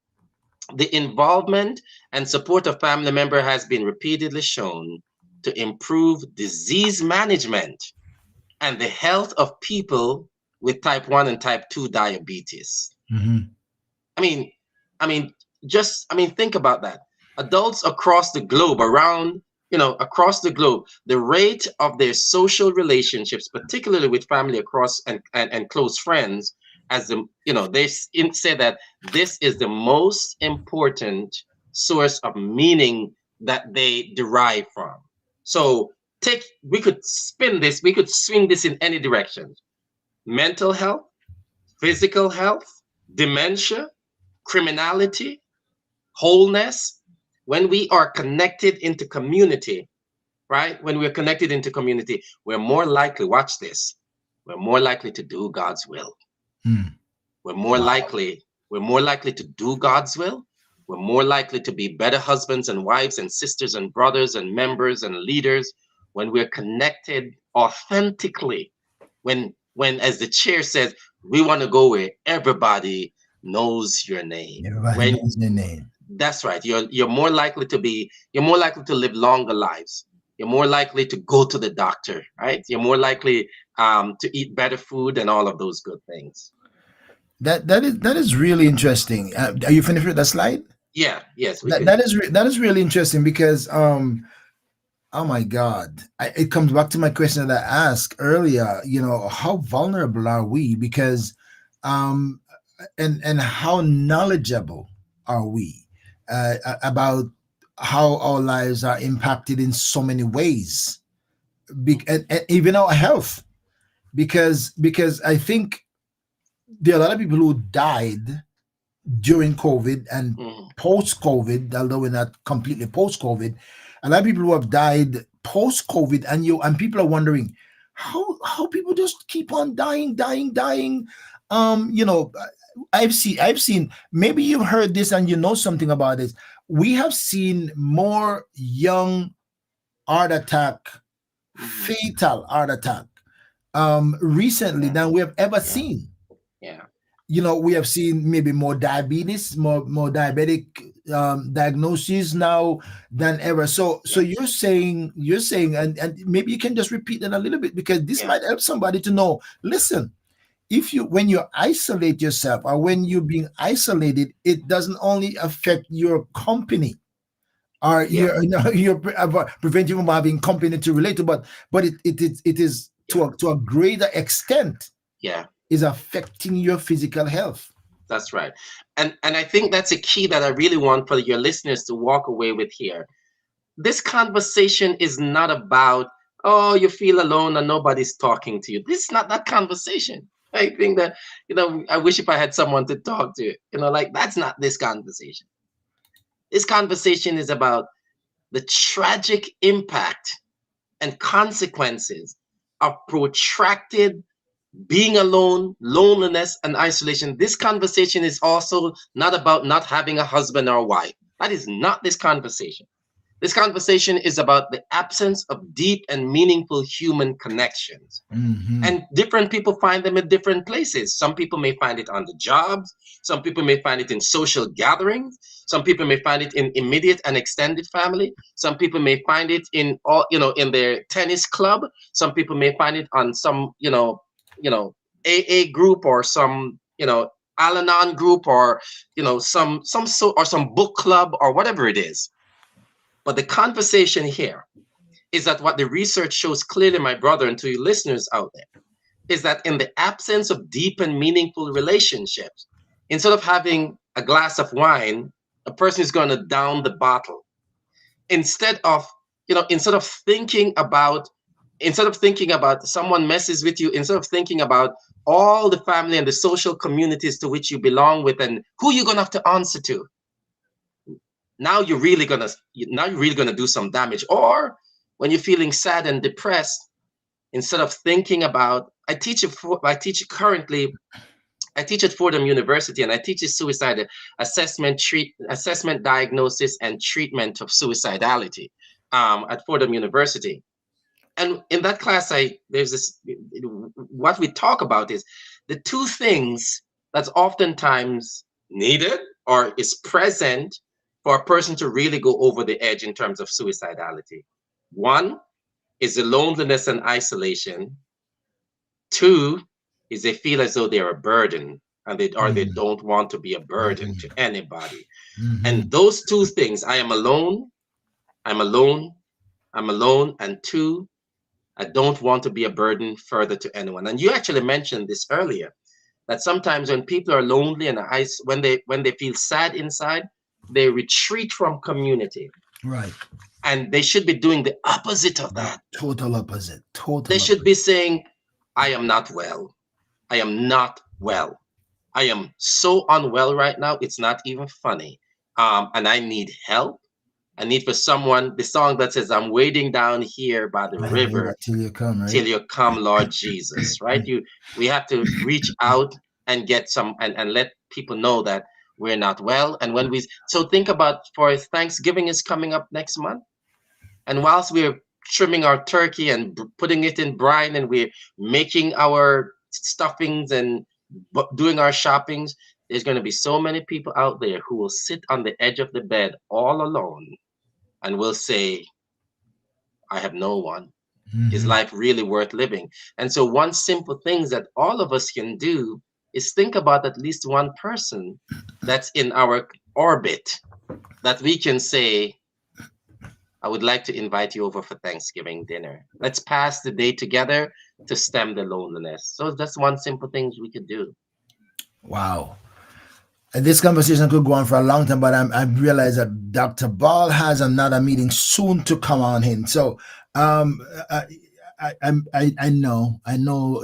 The involvement and support of family member has been repeatedly shown to improve disease management and the health of people with type 1 and type 2 diabetes. Hmm. I mean, I mean, think about that. Adults across the globe, across the globe, the rate of their social relationships, particularly with family across and close friends, as they say that this is the most important source of meaning that they derive from. So we could spin this, we could swing this in any direction. Mental health, physical health, dementia, criminality, wholeness. When we are connected into community, right? When we're connected into community, we're more likely, watch this, we're more likely to do God's will. Mm. We're more Wow. likely, we're more likely to do God's will. We're more likely to be better husbands and wives and sisters and brothers and members and leaders when we're connected authentically. When as the chair says, we want to go where everybody knows your name. Everybody When knows their name. that's right, you're more likely to live longer lives. You're more likely to go to the doctor, right? You're more likely to eat better food and all of those good things. That is really interesting. Are you finished with that slide? Yeah, yes, we That could. that is that is really interesting because oh my God, it comes back to my question that I asked earlier. How vulnerable are we? Because um, and how knowledgeable are we about how our lives are impacted in so many ways, and even our health. Because I think there are a lot of people who died during COVID and Mhm. post COVID, although we're not completely post COVID, a lot of people who have died post COVID, and people are wondering how people just keep on dying, dying, dying. Um, you know, I've seen. Maybe you've heard this and you know something about this. We have seen more young heart attack, Mhm. fatal heart attack, recently Yeah, than we have ever yeah, seen. yeah, We have seen maybe more diabetes, more diabetic diagnoses now than ever. So yes, you're saying, and maybe you can just repeat that a little bit because this yeah, might help somebody to know. Listen, if you when you isolate yourself or when you're being isolated, it doesn't only affect your company or yeah, you're preventing from having company to relate to, but it is yeah, to a greater extent yeah. is affecting your physical health. That's right. And I think that's a key that I really want for your listeners to walk away with here. This conversation is not about, oh, you feel alone and nobody's talking to you. This is not that conversation. I think that, I wish if I had someone to talk to, like that's not this conversation. This conversation is about the tragic impact and consequences of protracted being alone, loneliness, and isolation. This conversation is also not about not having a husband or wife. That is not this conversation. This conversation is about the absence of deep and meaningful human connections. Hmm. And different people find them in different places. Some people may find it on the jobs. Some people may find it in social gatherings. Some people may find it in immediate and extended family. Some people may find it in all, in their tennis club. Some people may find it on some, you know, AA group or some, Al-Anon group or, some book club or whatever it is. But the conversation here is that what the research shows clearly, my brother, and to you listeners out there, is that in the absence of deep and meaningful relationships, instead of having a glass of wine, a person is going to down the bottle. Instead of, instead of thinking about someone messes with you, instead of thinking about all the family and the social communities to which you belong with and who you're going to have to answer to, now you're really gonna do some damage. Or when you're feeling sad and depressed, instead of thinking about, I teach currently, I teach at Fordham University, and I teach suicide assessment, diagnosis, and treatment of suicidality at Fordham University. And in that class, there's this, what we talk about is the two things that's oftentimes needed or is present for a person to really go over the edge in terms of suicidality. One is the loneliness and isolation. Two is they feel as though they're a burden, they Hmm. don't want to be a burden to Hmm. anybody. Hmm. And those two things, I am alone, I'm alone, I'm alone, and two, I don't want to be a burden further to anyone. And you actually mentioned this earlier, that sometimes when people are lonely and when they feel sad inside, they retreat from community. Right. And they should be doing the opposite of The that. total opposite. They Total should be opposite. saying, I am not well. I am not well. I am so unwell right now. It's not even funny. And I need help. I need for someone, the song that says, I'm waiting down here by the Yeah, river till you come, right? till you come, Lord Jesus, right? We have to reach out and get some and let people know that we're not well. And when we so think about for Thanksgiving is coming up next month. And whilst we're trimming our turkey and putting it in brine and we're making our stuffings and doing our shoppings, there's going to be so many people out there who will sit on the edge of the bed all alone and will say, I have no one. Is Mm-hmm. life really worth living? And so, one simple thing that all of us can do is think about at least one person that's in our orbit that we can say, I would like to invite you over for Thanksgiving dinner. Let's pass the day together to stem the loneliness. So, that's one simple thing we could do. Wow. And this conversation could go on for a long time, but I realize that Dr. Ball has another meeting soon to come on in. So um, I, I know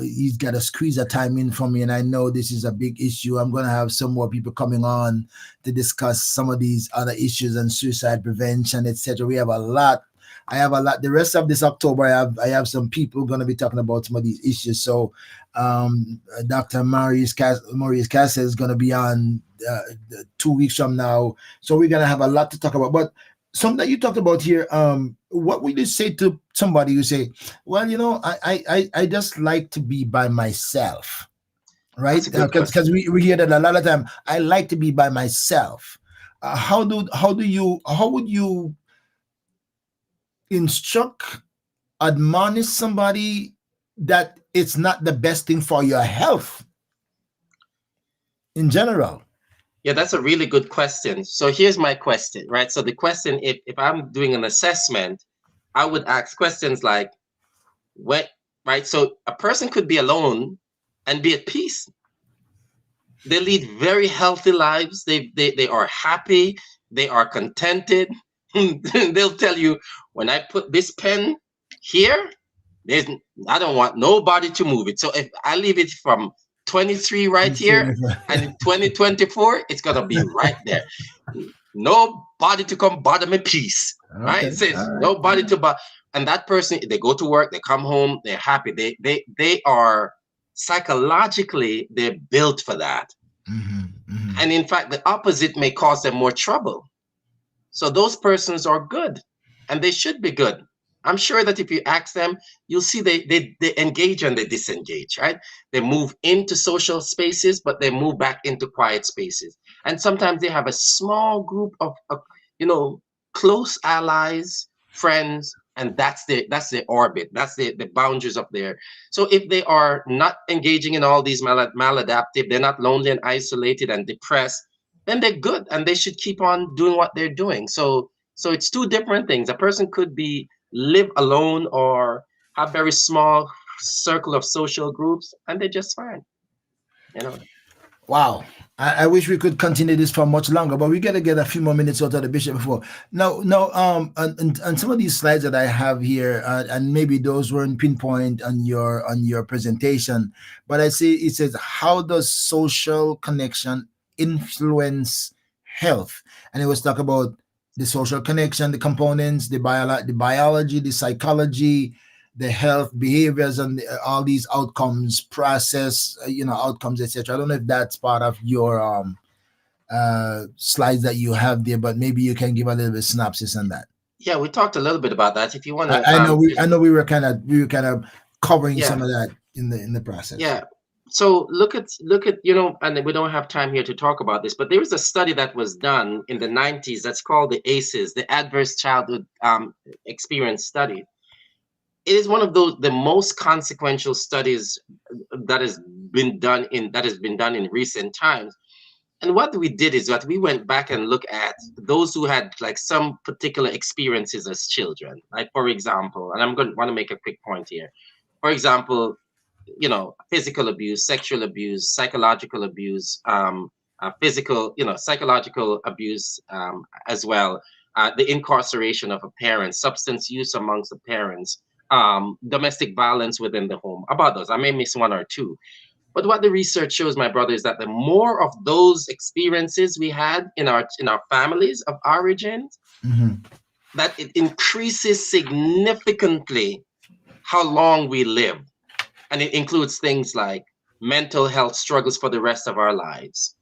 he's got to squeeze a time in for me, and I know this is a big issue. I'm going to have some more people coming on to discuss some of these other issues and suicide prevention, etc. We have a lot. I have a lot. The rest of this October, I have some people going to be talking about some of these issues. So, Dr. Maurice Castle is going to be on 2 weeks from now. So we're going to have a lot to talk about. But something that you talked about here, what would you say to somebody who say, well, I just like to be by myself, That's right? a good Because question. we hear that a lot of time. I like to be by myself. How would you instruct, admonish somebody that it's not the best thing for your health in general? Yeah, that's a really good question. So, here's my question, right? So, the question if I'm doing an assessment, I would ask questions like, what, right? So, a person could be alone and be at peace. They lead very healthy lives. They are happy. They are contented. They'll tell you, when I put this pen here, there's I don't want nobody to move it. So if I leave it from 23 right here and in 2024, it's gonna be right there. Nobody to come bother me peace. Right? Okay, It says all right. nobody to bother. And that person, they go to work, they come home, they're happy. They are psychologically they're built for that. Mm-hmm, mm-hmm. And in fact, the opposite may cause them more trouble. So those persons are good and they should be good. I'm sure that if you ask them, you'll see they engage and they disengage, right? They move into social spaces, but they move back into quiet spaces. And sometimes they have a small group of you know, close allies, friends, and that's the orbit. That's the boundaries of there. So if they are not engaging in all these maladaptive, they're not lonely and isolated and depressed, then they're good and they should keep on doing what they're doing. So it's two different things. A person could be live alone or have very small circle of social groups and they're just fine, you know. Wow. I wish we could continue this for much longer, but we got to get a few more minutes out of the bishop before. Now, and some of these slides that I have here, and maybe those weren't pinpoint on your presentation, but I see it says, "How does social connection influence health?" And it was talk about the social connection, the components, the biology, the psychology, the health behaviors, and all these outcomes process, outcomes, etc. I don't know if that's part of your slides that you have there, but maybe you can give a little bit of synopsis on that. Yeah, we talked a little bit about that. If you want I, to I know we just I know we were kind of covering yeah, some of that in the process. yeah. So look at and we don't have time here to talk about this, but there was a study that was done in the 90s that's called the ACEs, the Adverse Childhood Experience Study. It is one of those the most consequential studies that has been done in recent times. And what we did is that we went back and looked at those who had like some particular experiences as children. Like for example, and I'm going to want to make a quick point here. For example, physical abuse, sexual abuse, psychological abuse, physical, psychological abuse as well. the incarceration of a parent, substance use amongst the parents, domestic violence within the home. About those, I may miss one or two. But what the research shows, my brother, is that the more of those experiences we had in our families of origin, Mm-hmm. that it increases significantly how long we live. And it includes things like mental health struggles for the rest of our lives,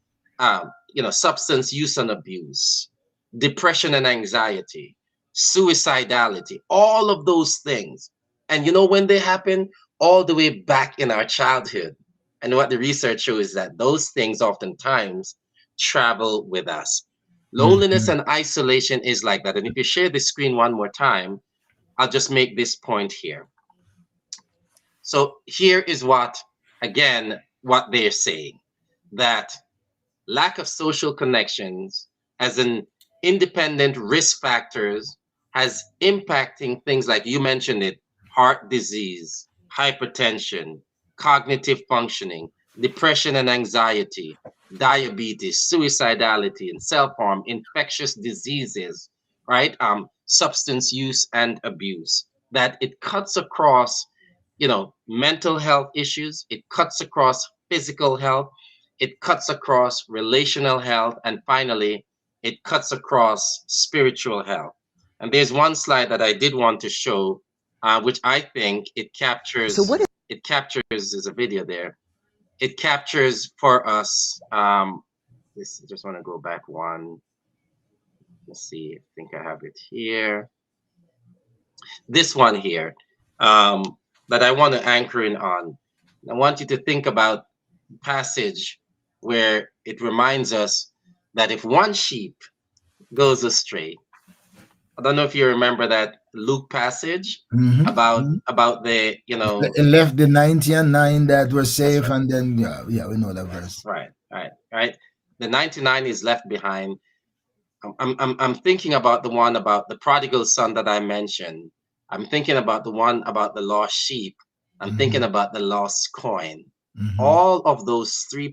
substance use and abuse, depression and anxiety, suicidality, all of those things. And you know when they happen? All the way back in our childhood. And what the research shows is that those things oftentimes travel with us. Loneliness Mm-hmm. and isolation is like that. And if you share the screen one more time, I'll just make this point here. So here is what they're saying, that lack of social connections as an independent risk factors has impacting things like you mentioned it, heart disease, hypertension, cognitive functioning, depression and anxiety, diabetes, suicidality and self-harm, infectious diseases, right? Substance use and abuse. That it cuts across, mental health issues, it cuts across physical health, it cuts across relational health, and finally, it cuts across spiritual health. And there's one slide that I did want to show, which I think it So captures. what is It captures. There's a video there. It captures for us. This. I just want to go back one. Let's see. I think I have it here. This one here, that I want to anchor in on. I want you to think about passage where it reminds us that if one sheep goes astray, I don't know if you remember that Luke passage Mm-hmm. about the, It left the 90 and 9 that were that's safe, right, and then yeah, we know that right, verse. right, right, right. The 99 is left behind. I'm thinking about the one about the prodigal son that I mentioned. I'm thinking about the one about the lost sheep. I'm thinking Mm-hmm. about the lost coin. Mm-hmm. All of those three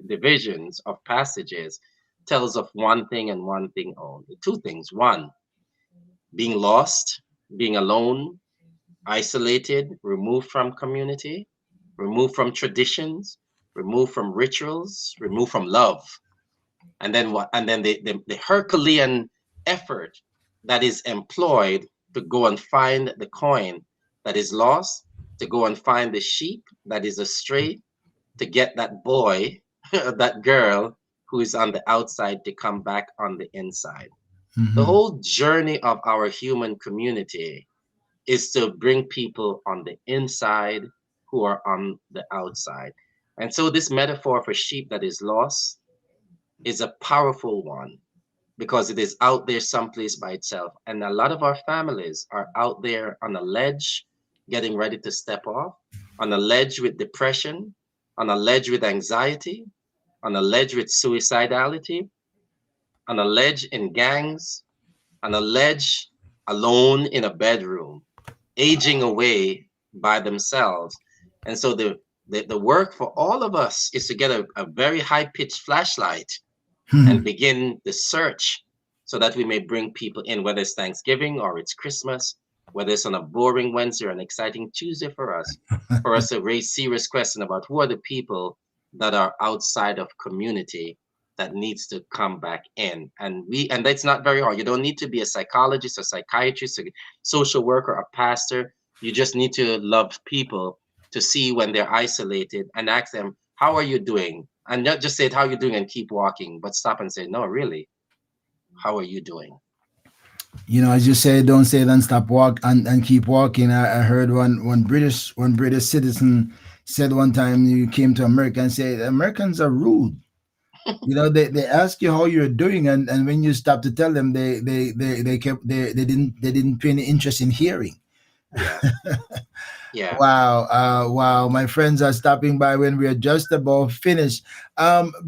divisions of passages tells of one thing and one thing only. Two things. One, being lost, being alone, isolated, removed from community, removed from traditions, removed from rituals, removed from love. And then what? And then the Herculean effort that is employed to go and find the coin that is lost, to go and find the sheep that is astray, to get that boy, that girl who is on the outside to come back on the inside. The Mm-hmm. whole journey of our human community is to bring people on the inside who are on the outside. And so, this metaphor for sheep that is lost is a powerful one because it is out there someplace by itself. And a lot of our families are out there on a ledge, getting ready to step off, on a ledge with depression, on a ledge with anxiety, on a ledge with suicidality, on a ledge in gangs, on a ledge alone in a bedroom, aging away by themselves. And so the work for all of us is to get a very high pitched flashlight and Mm-hmm. begin the search so that we may bring people in, whether it's Thanksgiving or it's Christmas, whether it's on a boring Wednesday or an exciting Tuesday for us to raise serious question about who are the people that are outside of community that needs to come back in. And that's not very hard. You don't need to be a psychologist, a psychiatrist, a social worker, a pastor. You just need to love people to see when they're isolated and ask them, how are you doing? And not just say how you doing and keep walking, but stop and say, no, really, how are you doing? As you say, don't say it and stop walk and keep walking. I heard one British citizen said one time he came to America and said Americans are rude. They ask you how you're doing, and when you stop to tell them, they didn't pay any interest in hearing. Yeah, yeah. Wow, wow. My friends are stopping by when we are just about finished.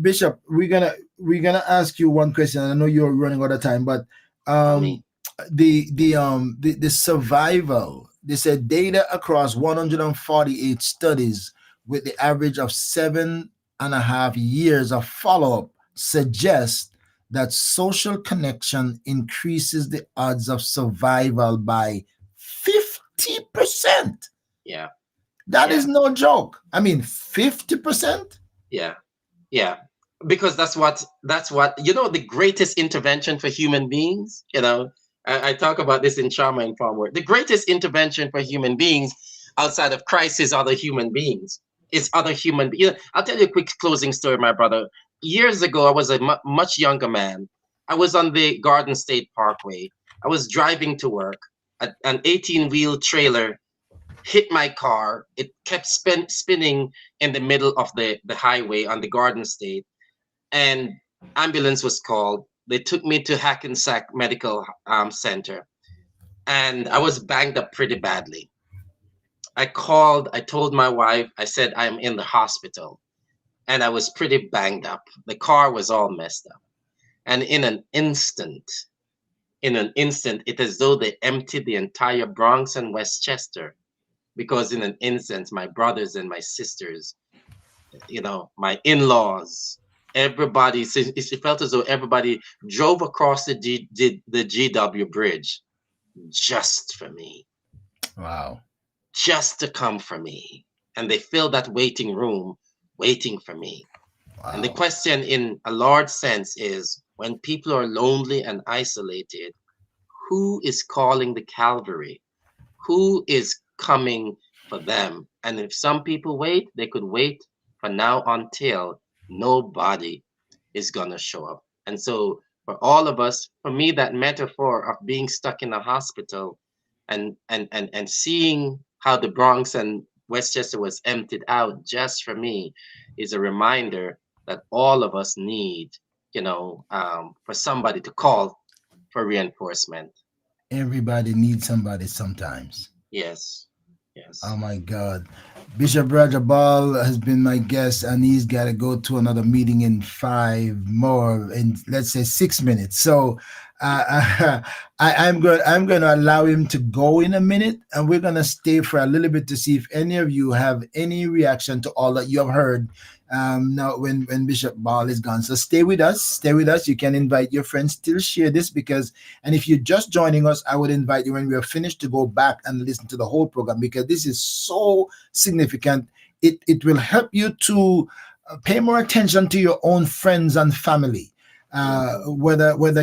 Bishop, we're gonna ask you one question. I know you're running out of time, but On um me. the survival, they said data across 148 studies with the average of 7.5 years of follow-up suggests that social connection increases the odds of survival by 50%. Yeah. That Yeah. is no joke. I mean, 50%? Yeah. Yeah. Because that's what the greatest intervention for human beings. I talk about this in trauma informed work. The greatest intervention for human beings outside of Christ is other human beings. Is other human. I'll tell you a quick closing story, my brother. Years ago, I was a much younger man. I was on the Garden State Parkway. I was driving to work. An 18-wheel trailer hit my car. It kept spinning in the middle of the highway on the Garden State, and ambulance was called. They took me to Hackensack Medical Center, and I was banged up pretty badly. I called. I told my wife. I said I'm in the hospital, and I was pretty banged up. The car was all messed up, and in an instant, it is as though they emptied the entire Bronx and Westchester, because in an instant, my brothers and my sisters, my in-laws, everybody, it felt as though everybody drove across the GW bridge just for me, Wow. just to come for me. And they filled that waiting room waiting for me. And the Wow. question in a large sense is, when people are lonely and isolated, who is calling the Calvary? Who is coming for them? And if some people wait, they could wait for now until nobody is going to show up. And so, for all of us, for me, that metaphor of being stuck in a hospital and seeing how the Bronx and Westchester was emptied out just for me is a reminder that all of us need, for somebody to call for reinforcement. Everybody needs somebody sometimes. Yes. Oh Yes. my God. Bishop Roger Ball has been my guest, and he's got to go to another meeting in in let's say 6 minutes. So I'm going to allow him to go in a minute, and we're going to stay for a little bit to see if any of you have any reaction to all that you have heard. Now, when Bishop Ball is gone, so stay with us. Stay with us. You can invite your friends. Still share this because, and if you're just joining us, I would invite you when we are finished to go back and listen to the whole program because this is so significant. It will help you to pay more attention to your own friends and family. Hmm. Whether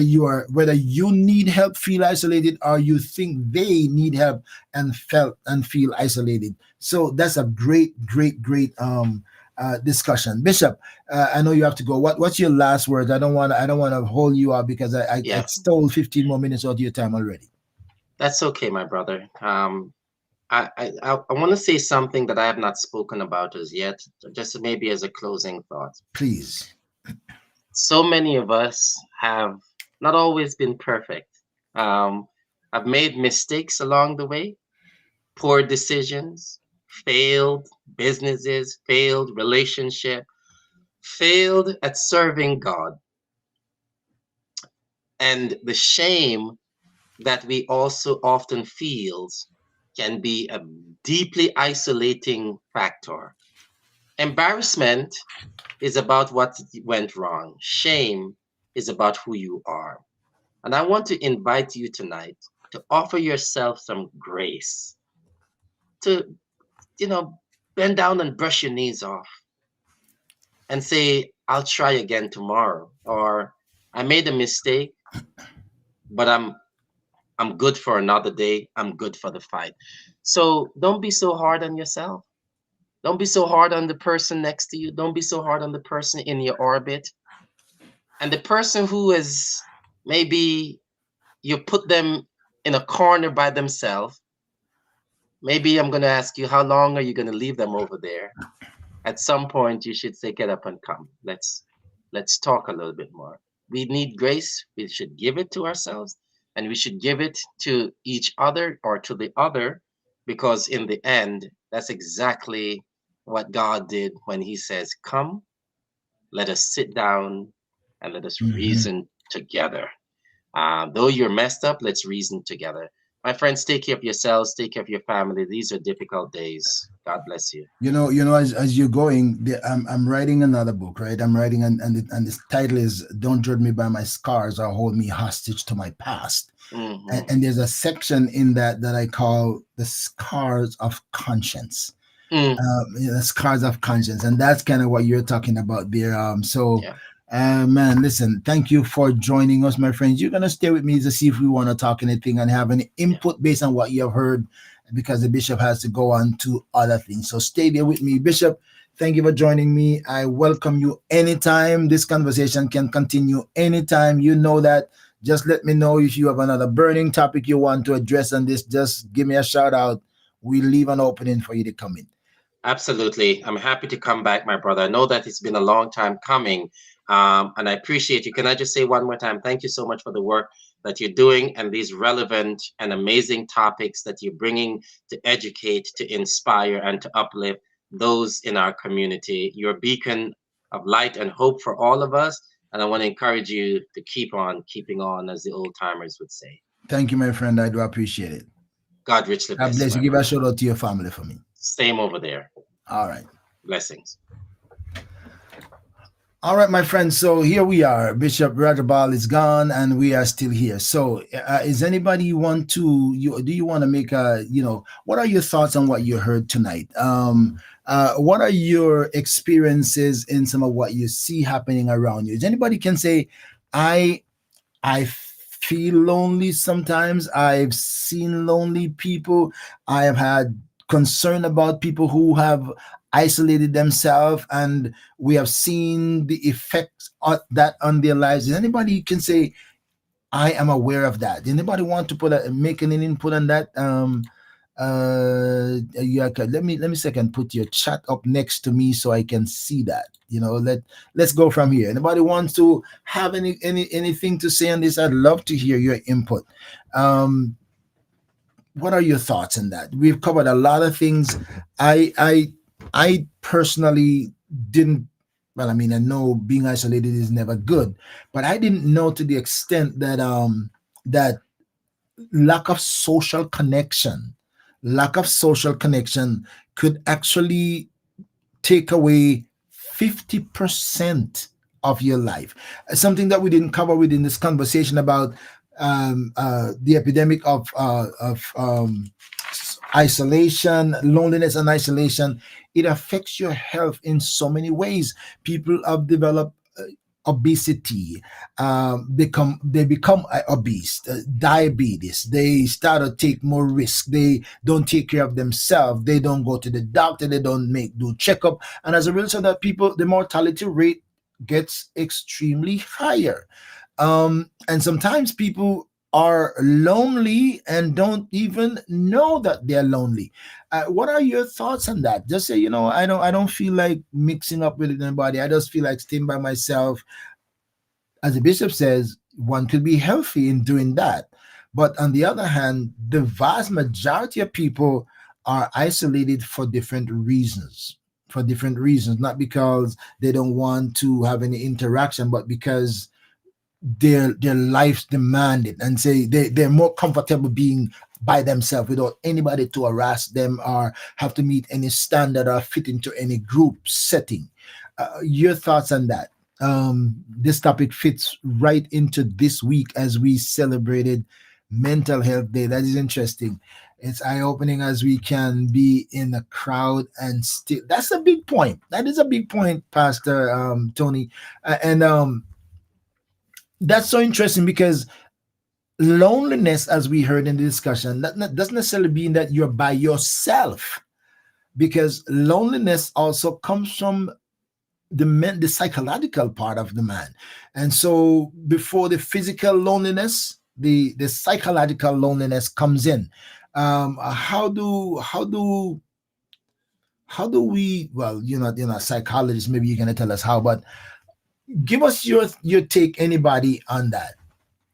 you need help, feel isolated, or you think they need help and felt and feel isolated. So that's a great discussion. Bishop, I know you have to go. What's your last words? I don't want to hold you up because I Yeah, stole 15 more minutes out of your time already. that's okay, my brother. I want to say something that I have not spoken about as yet, just maybe as a closing thought. Please. So many of us have not always been perfect. Um, I've made mistakes along the way, poor decisions, failed businesses, failed relationship, failed at serving God, and the shame that we also often feels can be a deeply isolating factor. Embarrassment is about what went wrong. Shame is about who you are. And I want to invite you tonight to offer yourself some grace, to, you know, bend down and brush your knees off and say, I'll try again tomorrow. Or I made a mistake, but I'm good for another day. I'm good for the fight. So don't be so hard on yourself. Don't be so hard on the person next to you. Don't be so hard on the person in your orbit. And the person who is, maybe you put them in a corner by themselves. Maybe I'm going to ask you, how long are you going to leave them over there? At some point, you should say, get up and come. Let's talk a little bit more. We need grace. We should give it to ourselves, and we should give it to each other or to the other, because in the end, that's exactly what God did when He says, come, let us sit down and let us Hmm. reason together. Though you're messed up, let's reason together. My friends, take care of yourselves, take care of your family. These are difficult days. God bless you. As you're going, I'm writing another book, right? I'm writing, and the title is "Don't Judge Me by My Scars or Hold Me Hostage to My Past." Hmm. And there's a section in that I call the scars of conscience. Mm, Scars of conscience, and that's kind of what you're talking about there. yeah. Man, listen, thank you for joining us, my friends. You're gonna stay with me to see if we want to talk anything and have any Yeah. input based on what you have heard, because the bishop has to go on to other things. So stay there with me, Bishop. Thank you for joining me. I welcome you anytime. This conversation can continue anytime. You know that. Just let me know if you have another burning topic you want to address on this. Just give me a shout out. We leave an opening for you to come in. Absolutely. I'm happy to come back, my brother. I know that it's been a long time coming, and I appreciate you. Can I just say one more time, thank you so much for the work that you're doing and these relevant and amazing topics that you're bringing to educate, to inspire, and to uplift those in our community. You're a beacon of light and hope for all of us, and I want to encourage you to keep on keeping on, as the old timers would say. Thank you, my friend. I do appreciate it. God richly God bless you, bless you. my Give a brother. shout out to your family for me. Same over there. All right. Blessings. All right, my friends. So here we are. Bishop Rajabal is gone, and we are still here. So, is anybody want to? Do you want to make a? What are your thoughts on what you heard tonight? What are your experiences in some of what you see happening around you? Is anybody can say, I I feel lonely sometimes. I've seen lonely people. I have had concern about people who have isolated themselves, and we have seen the effects of that on their lives. Is anybody can say, I am aware of that? Anybody want to make an input on that? Yeah, okay. Let me second put your chat up next to me so I can see that. Let's go from here. Anybody wants to have anything to say on this? I'd love to hear your input. Um, what are your thoughts on that? We've covered a lot of things. I personally didn't. Well, I mean, I know being isolated is never good, but I didn't know to the extent that lack of social connection, lack of social connection could actually take away 50% of your life. Something that we didn't cover within this conversation about the epidemic of isolation, loneliness, and isolation. It affects your health in so many ways. People have developed obesity, they become obese, diabetes. They start to take more risk. They don't take care of themselves. They don't go to the doctor. They don't make do checkup, and as a result of that, people the mortality rate gets extremely higher. And sometimes people are lonely and don't even know that they're lonely. What are your thoughts on that? Just say, I don't feel like mixing up with anybody. I just feel like staying by myself. As the bishop says, one could be healthy in doing that. But on the other hand, the vast majority of people are isolated for different reasons. For different reasons, not because they don't want to have any interaction, but because their lives demand it, and say they're more comfortable being by themselves without anybody to harass them or have to meet any standard or fit into any group setting. Your thoughts on that? This topic fits right into this week as we celebrated Mental Health Day. That is interesting. It's eye-opening as we can be in a crowd and still. That's a big point. That is a big point, Pastor Tony. And That's so interesting because loneliness, as we heard in the discussion, that doesn't necessarily mean that you're by yourself, because loneliness also comes from the psychological part of the man. And so before the physical loneliness, the psychological loneliness comes in. How do we, well, you're not psychologists, maybe you're going to tell us how, but give us your take, anybody, on that.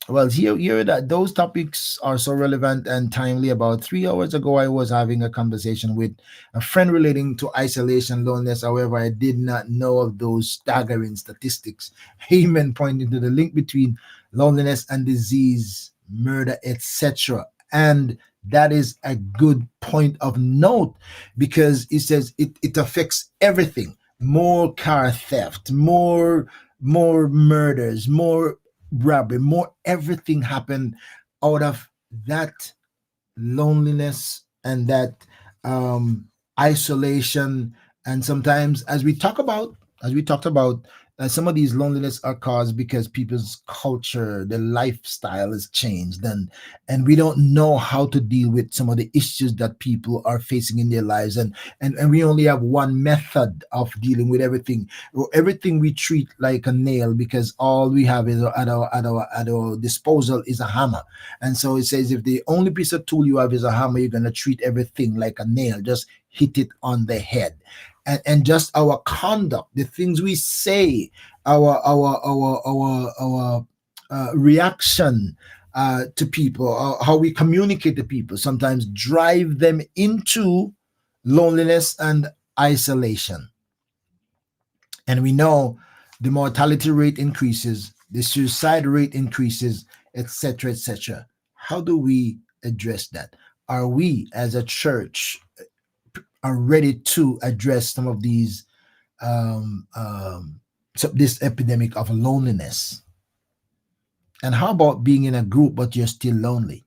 Well, here that those topics are so relevant and timely. About 3 hours ago, I was having a conversation with a friend relating to isolation, loneliness. However, I did not know of those staggering statistics. Amen, pointing to the link between loneliness and disease, murder, etc. And that is a good point of note, because it says it affects everything. More car theft, more murders, more robbery, more everything happened out of that loneliness and that um, isolation. And sometimes, as we talked about, some of these loneliness are caused because people's culture, their lifestyle has changed, and we don't know how to deal with some of the issues that people are facing in their lives, and we only have one method of dealing with everything. Everything we treat like a nail, because all we have is at our disposal is a hammer. And so it says, if the only piece of tool you have is a hammer, you're going to treat everything like a nail. Just hit it on the head. And just our conduct, the things we say, our reaction to people, how we communicate to people, sometimes drive them into loneliness and isolation. And we know the mortality rate increases, the suicide rate increases, etc., etc. How do we address that? Are we as a church are ready to address some of these so this epidemic of loneliness? And how about being in a group but you're still lonely?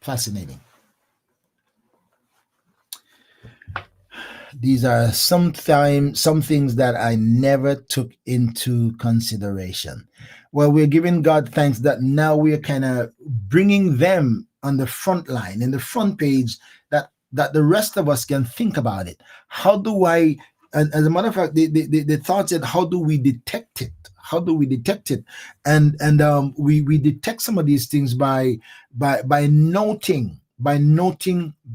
Fascinating. These are sometimes some things that I never took into consideration. Well, we're giving God thanks that now we're kind of bringing them on the front line, in the front page, that the rest of us can think about it. How do I? And as a matter of fact, the thought said, how do we detect it? How do we detect it? And we detect some of these things by noting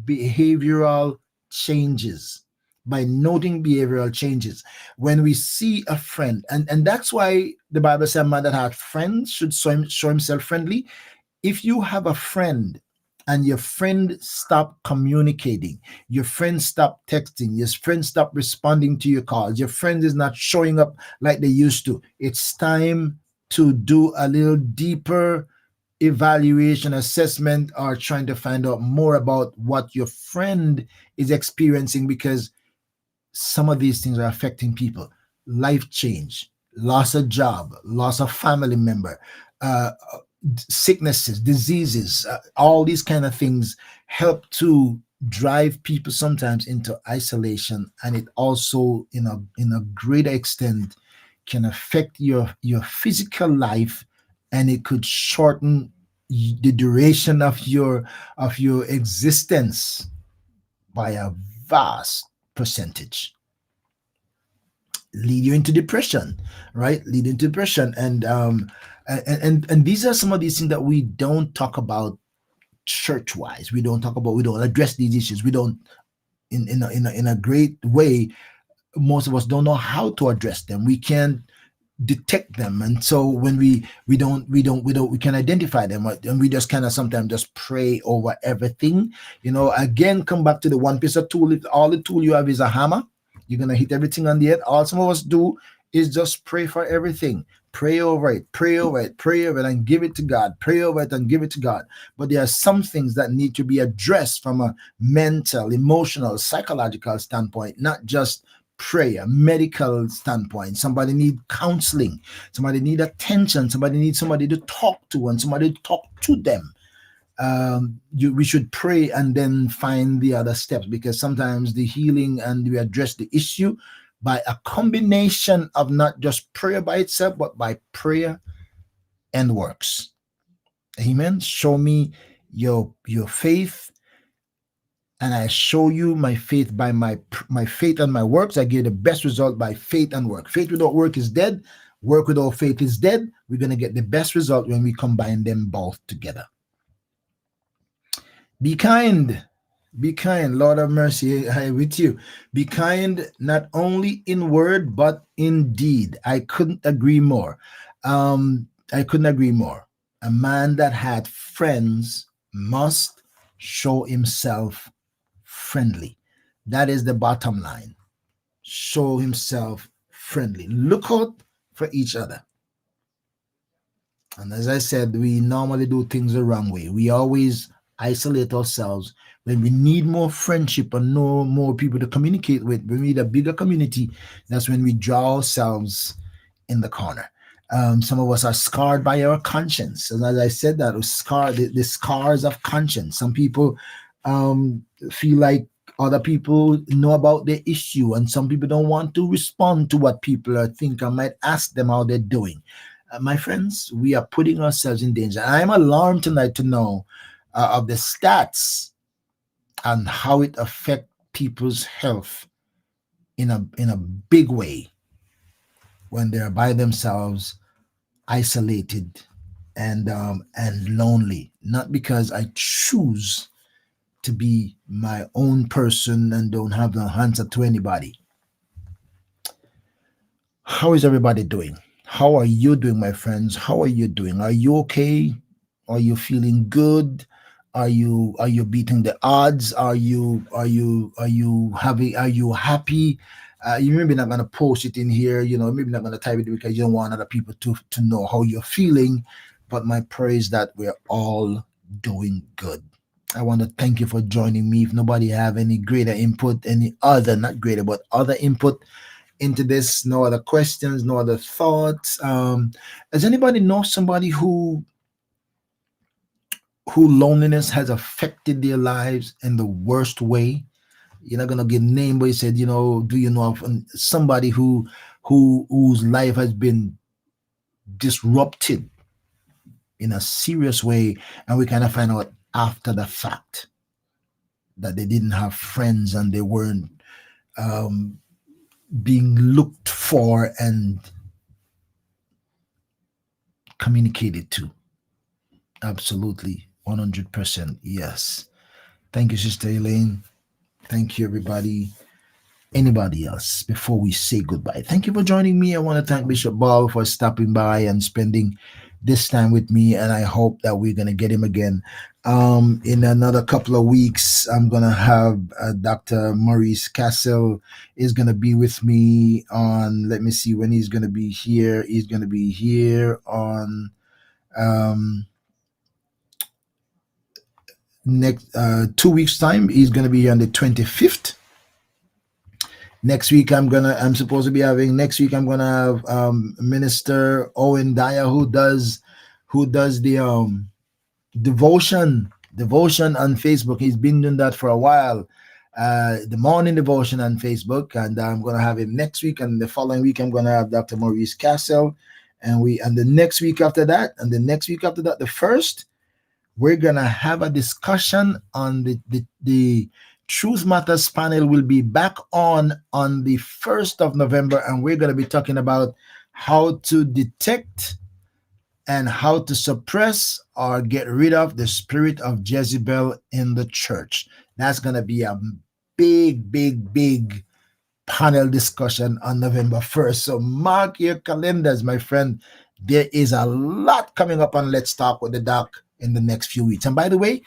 behavioral changes, by noting behavioral changes. When we see a friend, and that's why the Bible says a man that had friends should show himself friendly. If you have a friend and your friend stop communicating, your friend stop texting, your friend stop responding to your calls, your friend is not showing up like they used to, it's time to do a little deeper evaluation, assessment, or trying to find out more about what your friend is experiencing, because some of these things are affecting people. Life change, loss of job, loss of family member, sicknesses, diseases, all these kind of things help to drive people sometimes into isolation. And it also, in a greater extent, can affect your physical life, and it could shorten the duration of your existence by a vast percentage, lead you into depression, right? Lead into depression. And these are some of these things that we don't talk about church wise. We don't address these issues. We don't, in a great way. Most of us don't know how to address them. We can't detect them. And so when we can identify them, and we just kind of sometimes just pray over everything. Again, come back to the one piece of tool. If all the tool you have is a hammer, you're gonna hit everything on the head. All some of us do is just pray for everything. Pray over it, pray over it, pray over it, and give it to God. Pray over it and give it to God. But there are some things that need to be addressed from a mental, emotional, psychological standpoint, not just prayer, medical standpoint. Somebody need counseling, somebody need attention, somebody needs somebody to talk to, and somebody to talk to them. We should pray and then find the other steps, because sometimes the healing, and we address the issue by a combination of not just prayer by itself, but by prayer and works. Amen. Show me your faith, and I show you my faith by my faith and my works. I give the best result by faith and work. Faith without work is dead. Work without faith is dead. We're going to get the best result when we combine them both together. Be kind. Be kind. Lord of mercy, I with you. Be kind, not only in word, but in deed. I couldn't agree more. I couldn't agree more. A man that had friends must show himself friendly. That is the bottom line. Show himself friendly. Look out for each other. And as I said, we normally do things the wrong way. We always isolate ourselves when we need more friendship and know more people to communicate with. We need a bigger community. That's when we draw ourselves in the corner. Some of us are scarred by our conscience. And as I said, that was the scars of conscience. Some people feel like other people know about their issue, and some people don't want to respond to what people are thinking. I might ask them how they're doing. My friends, we are putting ourselves in danger. I'm alarmed tonight to know of the stats and how it affects people's health in a big way when they're by themselves, isolated, and lonely. Not because I choose to be my own person and don't have no answer to anybody. How is everybody doing? How are you doing, my friends? How are you doing? Are you okay? Are you feeling good? Are you beating the odds? Are you happy? You maybe not gonna post it in here, maybe not gonna type it because you don't want other people to know how you're feeling. But my prayer is that we're all doing good. I want to thank you for joining me. If nobody have any greater input, any other, not greater, but other input into this, no other questions, no other thoughts. Does anybody know somebody who loneliness has affected their lives in the worst way? You're not gonna give name, but you said, do you know of somebody whose life has been disrupted in a serious way, and we kind of find out after the fact that they didn't have friends and they weren't um, being looked for and communicated to. Absolutely, 100%. Yes. Thank you, Sister Elaine. Thank you, everybody. Anybody else before we say goodbye? Thank you for joining me. I want to thank Bishop Ball for stopping by and spending this time with me, and I hope that we're going to get him again. In another couple of weeks, I'm going to have Dr. Maurice Castle is going to be with me on, let me see when he's going to be here. He's going to be here on um, next 2 weeks time. He's going to be here on the 25th. I'm supposed to be having next week. I'm gonna have Minister Owen Dyer, who does the devotion on Facebook. He's been doing that for a while. The morning devotion on Facebook, and I'm gonna have him next week. And the following week, I'm gonna have Dr. Maurice Castle, and the next week after that, and the next week after that, the first, we're gonna have a discussion on the Truth Matters panel. Will be back on the 1st of November, and we're gonna be talking about how to detect and how to suppress or get rid of the spirit of Jezebel in the church. That's gonna be a big, big, big panel discussion on November 1st. So mark your calendars, my friend. There is a lot coming up on Let's Talk with the Doc in the next few weeks. And by the way,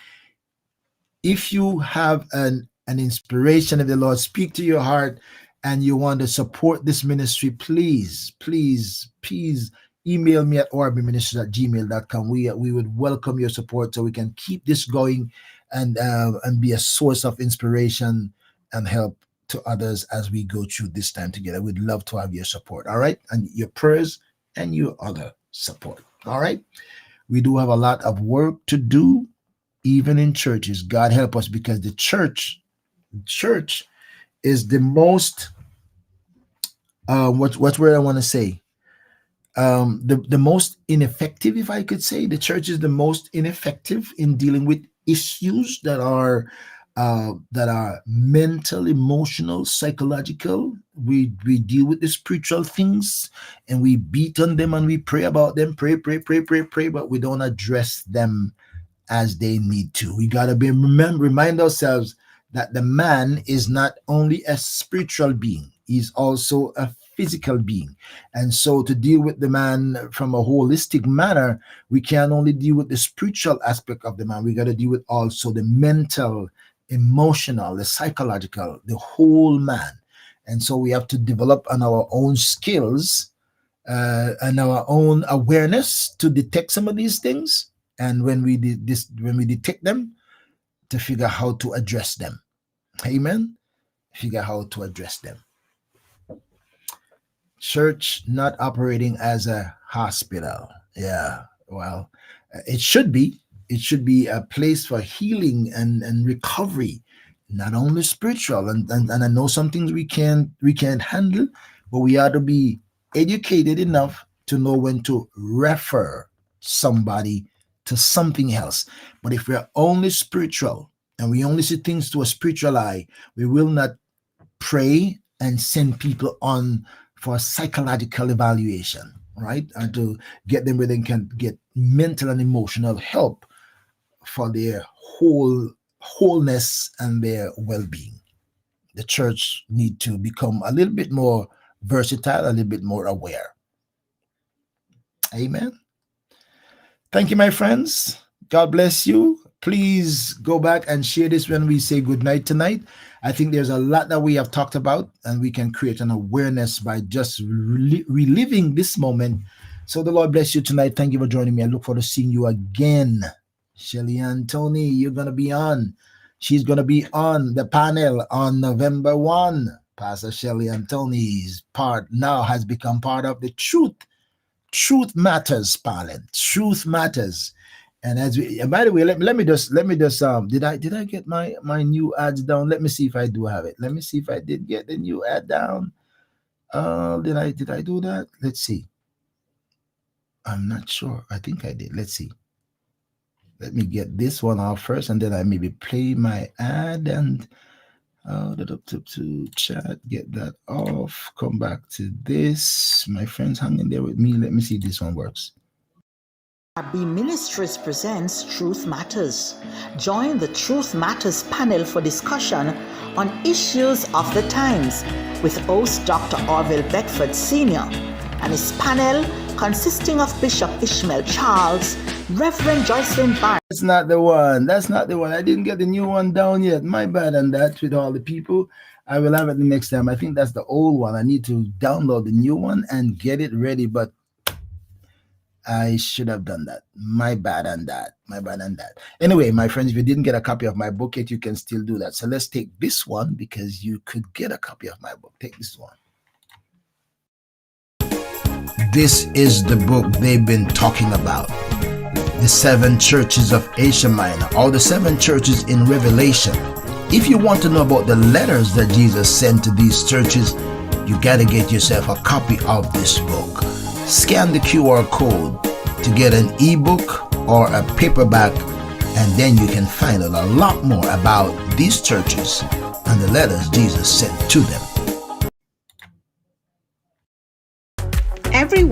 if you have an inspiration of the Lord speak to your heart and you want to support this ministry, please, please, please email me at orbministries@gmail.com. We would welcome your support so we can keep this going and be a source of inspiration and help to others as we go through this time together. We'd love to have your support, all right? And your prayers and your other support, all right? We do have a lot of work to do, even in churches. God help us, because the church is the most, what's word I want to say? The most ineffective, if I could say. The church is the most ineffective in dealing with issues that are mental, emotional, psychological. We deal with the spiritual things and we beat on them and we pray about them, pray, but we don't address them as they need to. We gotta remind ourselves that the man is not only a spiritual being, he's also a physical being. And so to deal with the man from a holistic manner, we can't only deal with the spiritual aspect of the man, we got to deal with also the mental, emotional, the psychological, the whole man. And so we have to develop on our own skills and our own awareness to detect some of these things, and when we detect them, to figure out how to address them. Amen. Figure out how to address them. Church not operating as a hospital. Yeah, well, it should be. It should be a place for healing and recovery, not only spiritual. And I know some things we can't handle, but we ought to be educated enough to know when to refer somebody to something else. But if we're only spiritual and we only see things to a spiritual eye, we will not pray and send people on for psychological evaluation, right? And to get them where they can get mental and emotional help for their wholeness and their well-being. The church need to become a little bit more versatile, a little bit more aware. Amen. Thank you, my friends. God bless you. Please go back and share this when we say good night tonight. I think there's a lot that we have talked about, and we can create an awareness by just reliving this moment. So the Lord bless you tonight. Thank you for joining me. I look forward to seeing you again. Shelly and Tony, you're going to be on. She's going to be on the panel on November 1. Pastor Shelly and Tony's part now has become part of the Truth Matters panel. Truth Matters. And by the way, let me just did I get my new ads down? Let me see if I do have it. Let me see if I did get the new ad down. Did I do that? Let's see. I'm not sure. I think I did. Let's see. Let me get this one off first, and then I maybe play my ad and to chat, get that off, come back to this. My friends, hang in there with me. Let me see if this one works. Ministries presents Truth Matters. Join the Truth Matters panel for discussion on issues of the times with host Dr. Orville Beckford Sr. and his panel consisting of Bishop Ishmael Charles, Reverend Joycelyn Barnes. That's not the one. That's not the one. I didn't get the new one down yet. My bad on that with all the people. I will have it the next time. I think that's the old one. I need to download the new one and get it ready, but I should have done that. My bad on that. Anyway, my friends, if you didn't get a copy of my book yet, you can still do that. So let's take this one because you could get a copy of my book. Take this one. This is the book they've been talking about. The 7 churches of Asia Minor, or the 7 churches in Revelation. If you want to know about the letters that Jesus sent to these churches, you got to get yourself a copy of this book. Scan the QR code to get an ebook or a paperback, and then you can find out a lot more about these churches and the letters Jesus sent to them. Every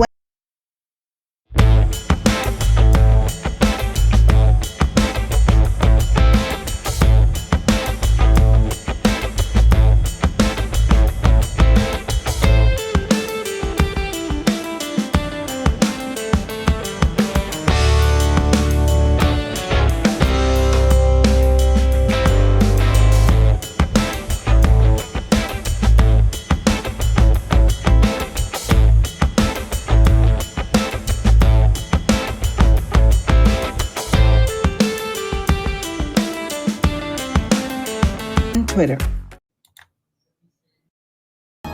Twitter.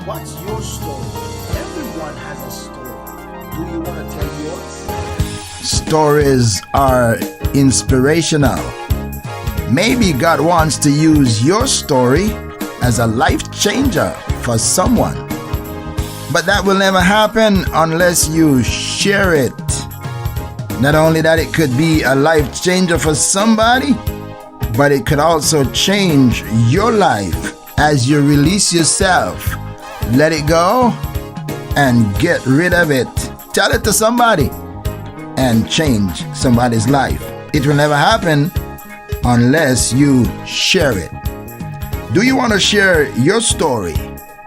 What's your story? Everyone has a story. Do you want to tell yours? Stories are inspirational. Maybe God wants to use your story as a life changer for someone. But that will never happen unless you share it. Not only that it could be a life changer for somebody, but it could also change your life as you release yourself. Let it go and get rid of it. Tell it to somebody and change somebody's life. It will never happen unless you share it. Do you want to share your story?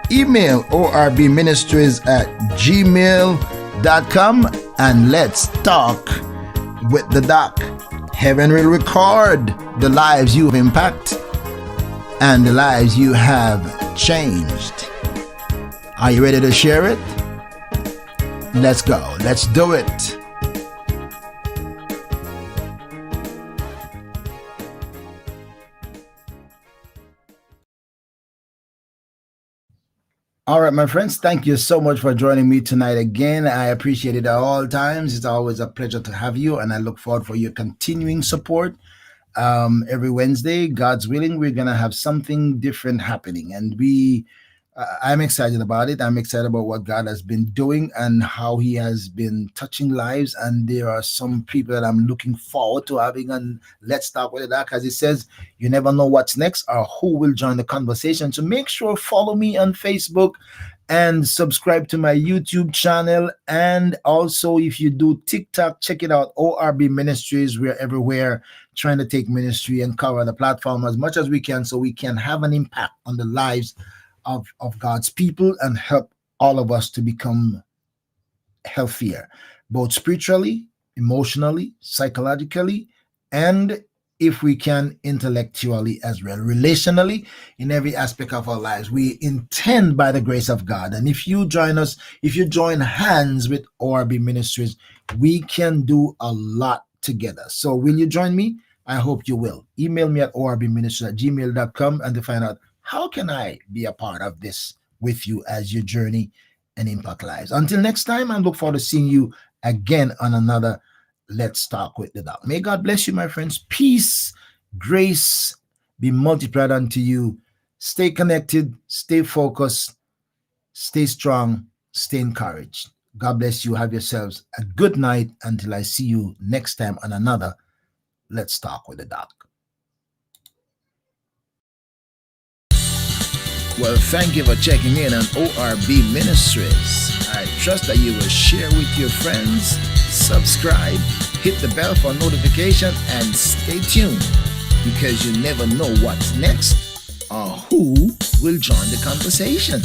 Email orbministries@gmail.com and let's talk with the doc. Heaven will record the lives you have impacted and the lives you have changed. Are you ready to share it? Let's go. Let's do it. All right, my friends, thank you so much for joining me tonight again. I appreciate it at all times. It's always a pleasure to have you, and I look forward for your continuing support. Every Wednesday, God's willing, we're gonna have something different happening, and I'm excited about it. I'm excited about what God has been doing and how He has been touching lives. And there are some people that I'm looking forward to having on Let's Talk with That, because it says you never know what's next or who will join the conversation. So make sure follow me on Facebook and subscribe to my YouTube channel. And also, if you do TikTok, check it out. ORB Ministries. We're everywhere trying to take ministry and cover the platform as much as we can so we can have an impact on the lives of God's people and help all of us to become healthier, both spiritually, emotionally, psychologically, and if we can, intellectually as well, relationally, in every aspect of our lives. We intend by the grace of God. And if you join us, if you join hands with ORB Ministries, we can do a lot together. So will you join me? I hope you will. Email me at orbministries@gmail.com and to find out how can I be a part of this with you as you journey and impact lives. Until next time, I look forward to seeing you again on another Let's Talk with the Doc. May God bless you, my friends. Peace, grace be multiplied unto you. Stay connected, stay focused, stay strong, stay encouraged. God bless you. Have yourselves a good night until I see you next time on another Let's Talk with the Doc. Well, thank you for checking in on ORB Ministries. I trust that you will share with your friends, subscribe, hit the bell for notification, and stay tuned, because you never know what's next or who will join the conversation.